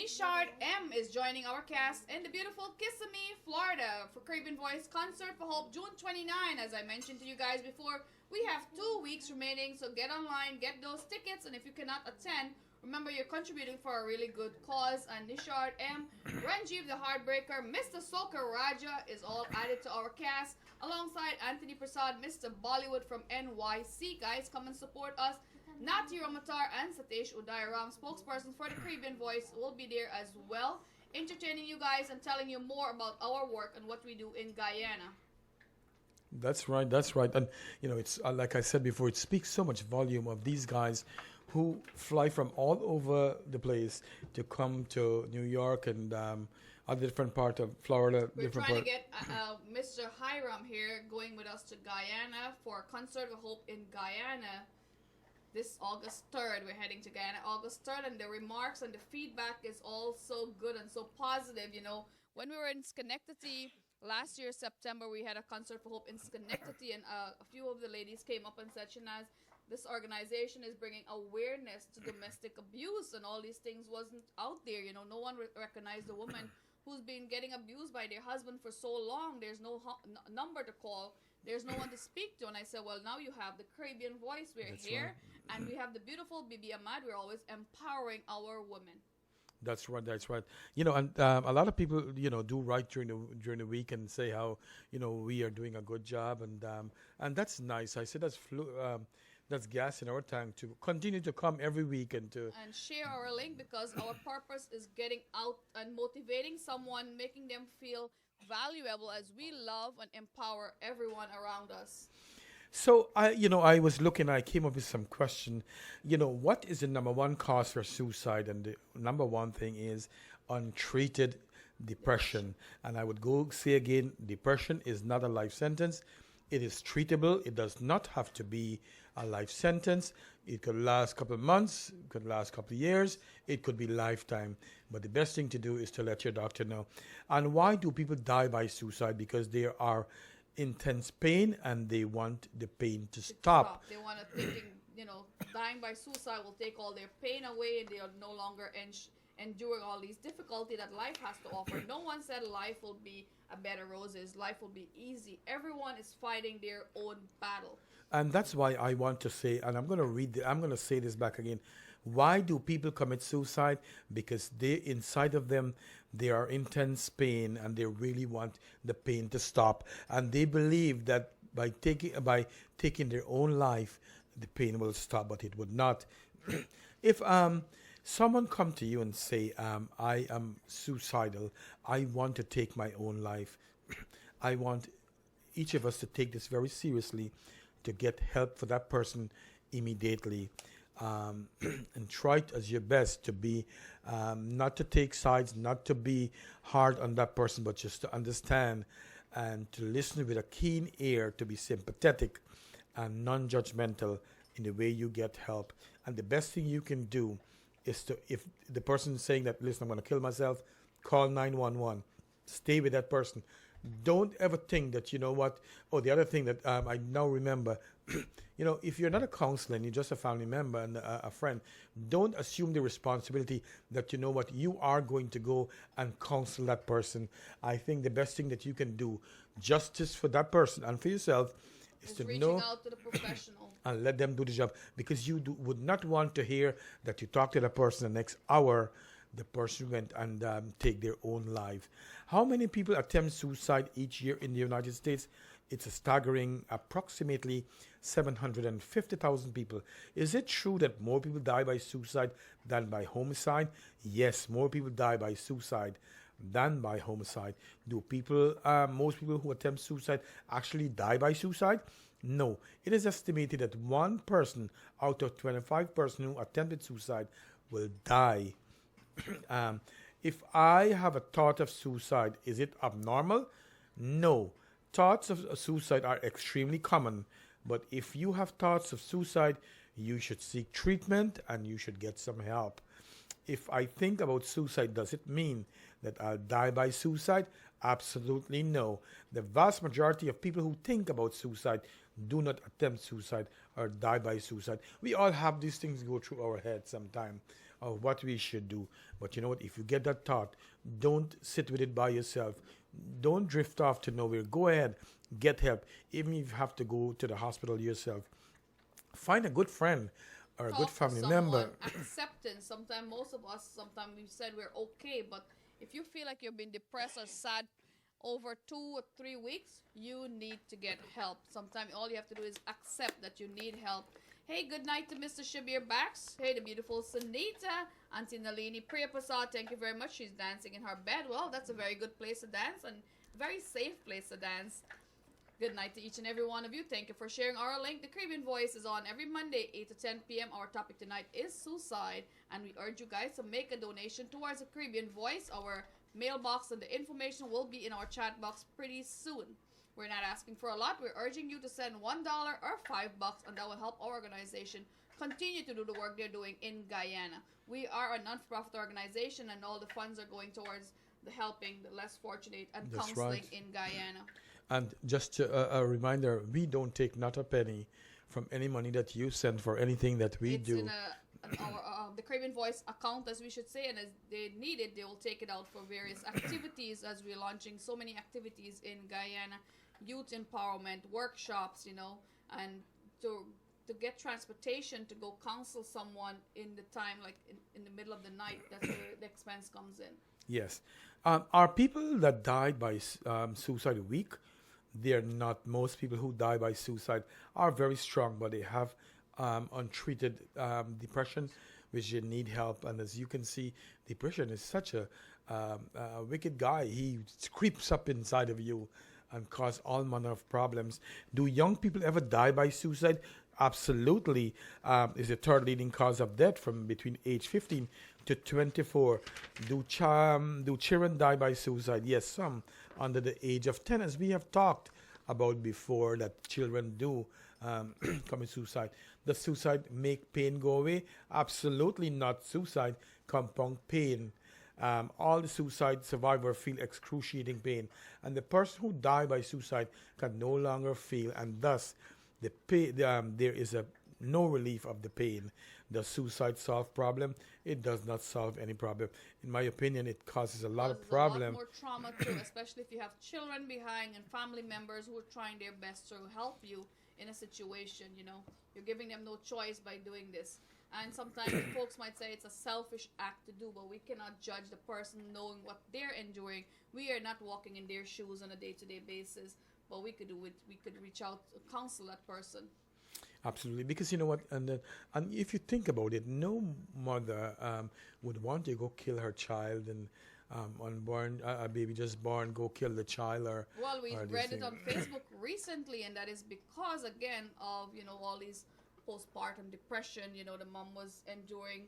Nishard M is joining our cast in the beautiful Kissimmee, Florida for Caribbean Voice Concert for Hope June 29. As I mentioned to you guys before, we have 2 weeks remaining, so get online, get those tickets, and if you cannot attend, remember you're contributing for a really good cause. And Nishard M, Ranjiv the Heartbreaker, Mr. Soka Raja is all added to our cast, alongside Anthony Prasad, Mr. Bollywood from NYC. Guys, come and support us. Nati Ramatar and Satish Udayaram, spokespersons for the Caribbean Voice, will be there as well, entertaining you guys and telling you more about our work and what we do in Guyana. That's right. That's right. And it's like I said before, it speaks so much volume of these guys who fly from all over the place to come to New York and other different part of Florida. We're different trying part. to get Mr. Hiram here going with us to Guyana for a Concert of Hope in Guyana. This August 3rd, we're heading to Guyana August 3rd, and the remarks and the feedback is all so good and so positive. When we were in Schenectady last year, September, we had a Concert for Hope in Schenectady, and a few of the ladies came up and said, Shanaz, this organization is bringing awareness to domestic abuse, and all these things wasn't out there. No one recognized the woman who's been getting abused by their husband for so long. There's no number to call. There's no one to speak to. And I said, well, now you have the Caribbean Voice. We're That's here. right. And we have the beautiful Bibi Ahmad. We're always empowering our women. That's right. That's right. And a lot of people, do write during the week and say how, we are doing a good job, and that's nice. I said that's gas in our tank to continue to come every week and share our link, because our purpose is getting out and motivating someone, making them feel valuable as we love and empower everyone around us. So I was looking. I came up with some question. What is the number one cause for suicide? And the number one thing is untreated depression. And I would go say again, depression is not a life sentence. It is treatable. It does not have to be a life sentence. It could last a couple of months. It could last a couple of years. It could be lifetime. But the best thing to do is to let your doctor know. And why do people die by suicide? Because they are intense pain and they want the pain to stop. They want to thinking, dying by suicide will take all their pain away, and they are no longer enduring all these difficulty that life has to offer. No one said life will be a bed of roses. Life will be easy. Everyone is fighting their own battle. And that's why I want to say, and I'm going to say this back again. Why do people commit suicide? Because inside of them, they are intense pain and they really want the pain to stop. And they believe that by taking their own life, the pain will stop, but it would not. If someone come to you and say, I am suicidal, I want to take my own life, I want each of us to take this very seriously, to get help for that person immediately. And try as your best to be not to take sides, not to be hard on that person, but just to understand and to listen with a keen ear, to be sympathetic and non-judgmental in the way you get help. And the best thing you can do is to, if the person is saying that, listen, I'm going to kill myself, call 911. Stay with that person. Don't ever think that, the other thing that I now remember, if you're not a counselor and you're just a family member and a friend, don't assume the responsibility that, you are going to go and counsel that person. I think the best thing that you can do, justice for that person and for yourself, is to reaching out to the professional. And let them do the job. Because you would not want to hear that you talk to the person the next hour, the person went and take their own life. How many people attempt suicide each year in the United States? It's a staggering approximately 750,000 people. Is it true that more people die by suicide than by homicide? Yes, more people die by suicide than by homicide. Do most people who attempt suicide actually die by suicide? No. It is estimated that 1 person out of 25 persons who attempted suicide will die. If I have a thought of suicide, is it abnormal? No. Thoughts of suicide are extremely common, but if you have thoughts of suicide, you should seek treatment and you should get some help. If I think about suicide, does it mean that I'll die by suicide? Absolutely no. The vast majority of people who think about suicide do not attempt suicide or die by suicide. We all have these things go through our head sometime. of what we should do. But you know what? If you get that thought, don't sit with it by yourself. Don't drift off to nowhere. Go ahead, get help. Even if you have to go to the hospital yourself, find a good friend or a good Talk to family someone. member. Acceptance. Sometimes most of us, sometimes we've said we're okay, but if you feel like you've been depressed or sad over 2 or 3 weeks, you need to get help. Sometimes all you have to do is accept that you need help. Hey, good night to Mr. Shabir Bax. Hey, the beautiful Sunita. Auntie Nalini Priyapasad, thank you very much. She's dancing in her bed. Well, that's a very good place to dance and a very safe place to dance. Good night to each and every one of you. Thank you for sharing our link. The Caribbean Voice is on every Monday, 8 to 10 p.m. Our topic tonight is suicide, and we urge you guys to make a donation towards the Caribbean Voice. Our mailbox and the information will be in our chat box pretty soon. We're not asking for a lot. We're urging you to send $1 or $5, and that will help our organization continue to do the work they're doing in Guyana. We are a non-profit organization, and all the funds are going towards the helping the less fortunate and That's counseling right. in Guyana. And just a reminder, we don't take not a penny from any money that you send for anything that we It's do. in our the Caribbean Voice account, as we should say, and as they need it, they will take it out for various activities, as we're launching so many activities in Guyana, youth empowerment, workshops, and to get transportation to go counsel someone in the time, like in the middle of the night, that's where the expense comes in. Yes. Are people that died by suicide weak? They're not. Most people who die by suicide are very strong, but they have untreated depression, which they need help. And as you can see, depression is such a wicked guy. He creeps up inside of you and cause all manner of problems. Do young people ever die by suicide? Absolutely. Is the third leading cause of death from between age 15 to 24. Do children die by suicide? Yes, some under the age of 10, as we have talked about before, that children do commit suicide. Does suicide make pain go away? Absolutely not. Suicide compound pain. All the suicide survivors feel excruciating pain, and the person who died by suicide can no longer feel, and thus there is no relief of the pain. Does suicide solve problem? It does not solve any problem. In my opinion, it causes a lot of Causes problem. a lot more trauma too, especially if you have children behind and family members who are trying their best to help you in a situation. You're giving them no choice by doing this. And sometimes folks might say it's a selfish act to do, but we cannot judge the person knowing what they're enduring. We are not walking in their shoes on a day-to-day basis, but we could do it. We could reach out to counsel that person. Absolutely, because you know what, and if you think about it, no mother would want to go kill her child and unborn a baby just born, go kill the child or. Well, we or this read it thing. on Facebook recently, and that is because, again, of all these postpartum depression. The mom was enduring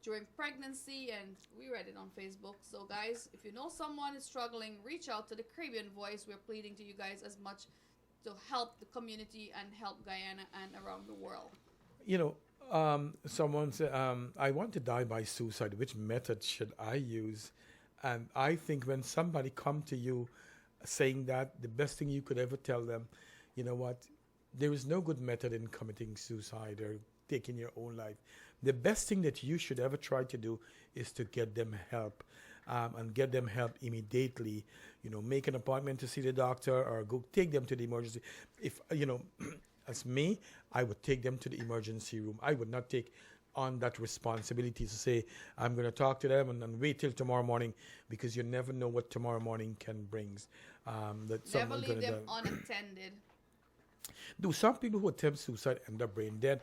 during pregnancy, and we read it on Facebook. So, guys, if you know someone is struggling, reach out to the Caribbean Voice. We're pleading to you guys as much to help the community and help Guyana and around the world. Someone said, I want to die by suicide. Which method should I use? And I think when somebody come to you saying that, the best thing you could ever tell them, you know what, there is no good method in committing suicide or taking your own life. The best thing that you should ever try to do is to get them help. And get them help immediately. Make an appointment to see the doctor or go take them to the emergency. If as me, I would take them to the emergency room. I would not take on that responsibility to say I'm going to talk to them and wait till tomorrow morning, because you never know what tomorrow morning can bring. That Never someone's leave gonna them die. unattended. Do some people who attempt suicide end up brain dead?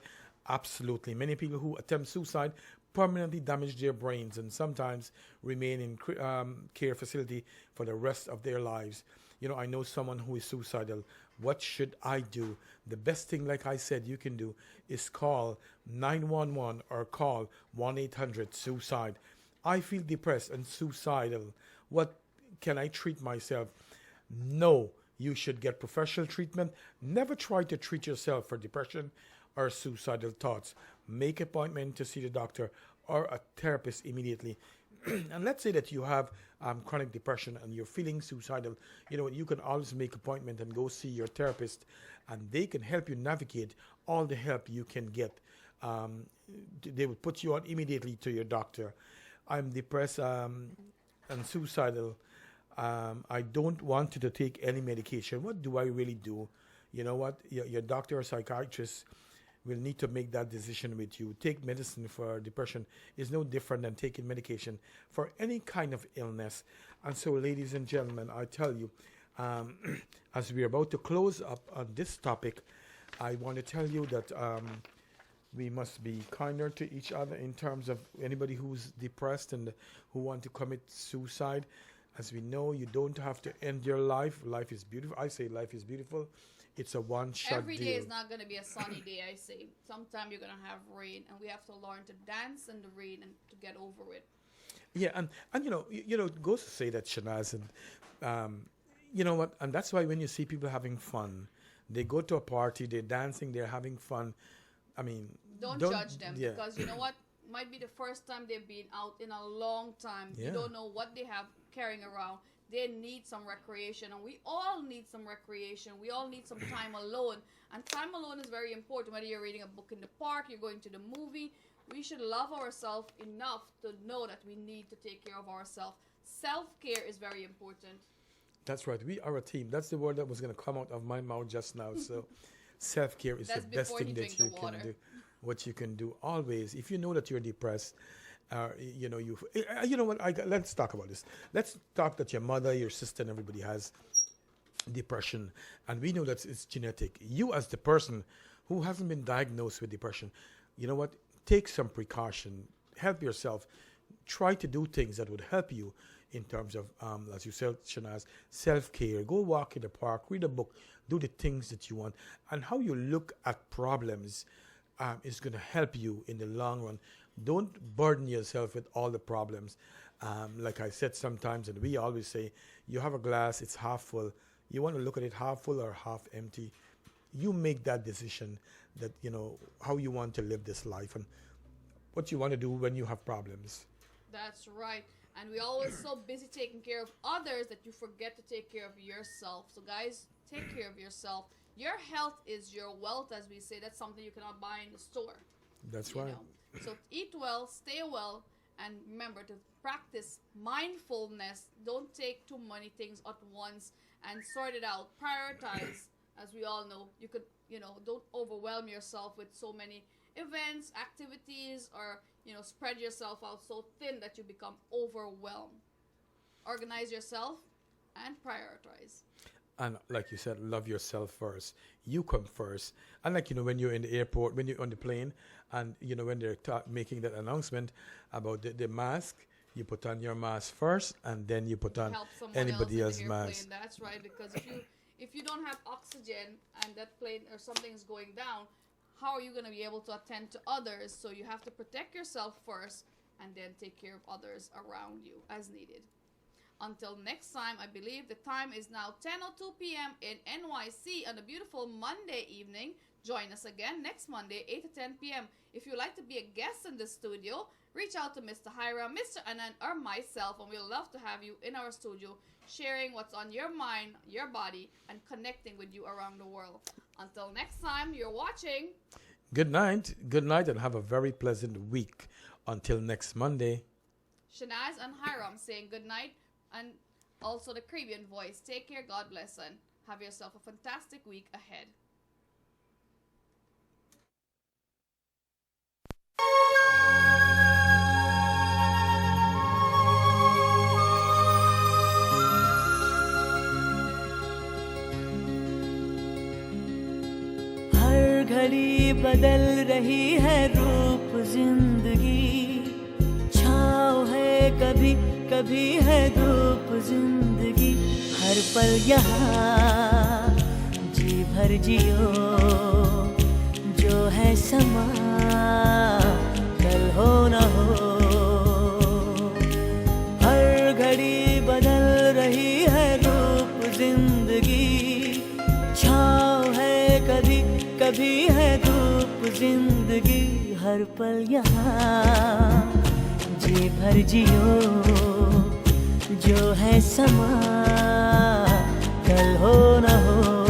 Absolutely. Many people who attempt suicide permanently damage their brains and sometimes remain in care facility for the rest of their lives. I know someone who is suicidal. What should I do? The best thing, like I said, you can do is call 911 or call 1-800-SUICIDE. I feel depressed and suicidal. What can I treat myself? No, you should get professional treatment. Never try to treat yourself for depression or suicidal thoughts. Make appointment to see the doctor or a therapist immediately. And let's say that you have chronic depression and you're feeling suicidal. You can always make appointment and go see your therapist, and they can help you navigate all the help you can get. they would put you on immediately to your doctor. I'm depressed and suicidal. I don't want to take any medication. What do I really do? You know what? Your doctor or psychiatrist will need to make that decision with you. Take medicine for depression is no different than taking medication for any kind of illness. And so, ladies and gentlemen, I tell you, as we're about to close up on this topic, I want to tell you that we must be kinder to each other in terms of anybody who's depressed and who want to commit suicide. As we know, you don't have to end your life. Life is beautiful. I say life is beautiful. It's a one-shot Every deal. day is not going to be a sunny day, I say. Sometime you're going to have rain, and we have to learn to dance in the rain and to get over it. Yeah, and you know, it goes to say that, Shanaz, and you know what? And that's why when you see people having fun, they go to a party, they're dancing, they're having fun. I mean, Don't judge them, yeah. because you know what? Might be the first time they've been out in a long time. Yeah. You don't know what they have carrying around. They need some recreation, and we all need some recreation. We all need some time alone, and time alone is very important. Whether you're reading a book in the park, you're going to the movie, we should love ourselves enough to know that we need to take care of ourselves. Self-care is very important. That's right. We are a team. That's the word that was going to come out of my mouth just now. So, self-care is That's the best before you thing drink that you the can water. do. What you can do always, if you know that you're depressed, you know, you know what? Let's talk about this. Let's talk that your mother, your sister, and everybody has depression, and we know that it's genetic. You, as the person who hasn't been diagnosed with depression, you know what? Take some precaution. Help yourself. Try to do things that would help you in terms of, as you said, Shanaz, self-care. Go walk in the park, read a book, do the things that you want. And how you look at problems is going to help you in the long run. Don't burden yourself with all the problems. Like I said sometimes, and we always say, you have a glass, it's half full. You want to look at it half full or half empty. You make that decision that, you know, how you want to live this life and what you want to do when you have problems. That's right. And we always so busy taking care of others that you forget to take care of yourself. So guys, take care of yourself. Your health is your wealth, as we say. That's something you cannot buy in the store. That's you right. know. So eat well, stay well, and remember to practice mindfulness. Don't take too many things at once and sort it out. Prioritize. As we all know, you could, you know, don't overwhelm yourself with so many events, activities, or, you know, spread yourself out so thin that you become overwhelmed. Organize yourself and prioritize. And like you said, love yourself first. You come first. And like, you know, when you're in the airport, when you're on the plane, and, you know, when they're making that announcement about the mask, you put on your mask first, and then you put on Help someone anybody else else's in the airplane. mask. That's right, because if you don't have oxygen and that plane or something is going down, how are you going to be able to attend to others? So you have to protect yourself first and then take care of others around you as needed. Until next time, I believe the time is now 10:02 p.m. in NYC on a beautiful Monday evening. Join us again next Monday, 8 to 10 p.m. If you'd like to be a guest in the studio, reach out to Mr. Hiram, Mr. Anand, or myself, and we'd love to have you in our studio, sharing what's on your mind, your body, and connecting with you around the world. Until next time, you're watching. Good night, and have a very pleasant week. Until next Monday. Shanaz and Hiram saying good night, and also the Caribbean voice. Take care, God bless, and have yourself a fantastic week ahead. हर घड़ी बदल रही है रूप जिंदगी, छाँव है कभी कभी है धूप जिंदगी, हर पल यहाँ जी भर जियो, जो है समा कल हो न हो। हर घड़ी बदल रही है रूप जिंदगी, छाँव है कभी कभी है धूप जिंदगी, हर पल यहाँ जी भर जियो, जो है समा कल हो न हो।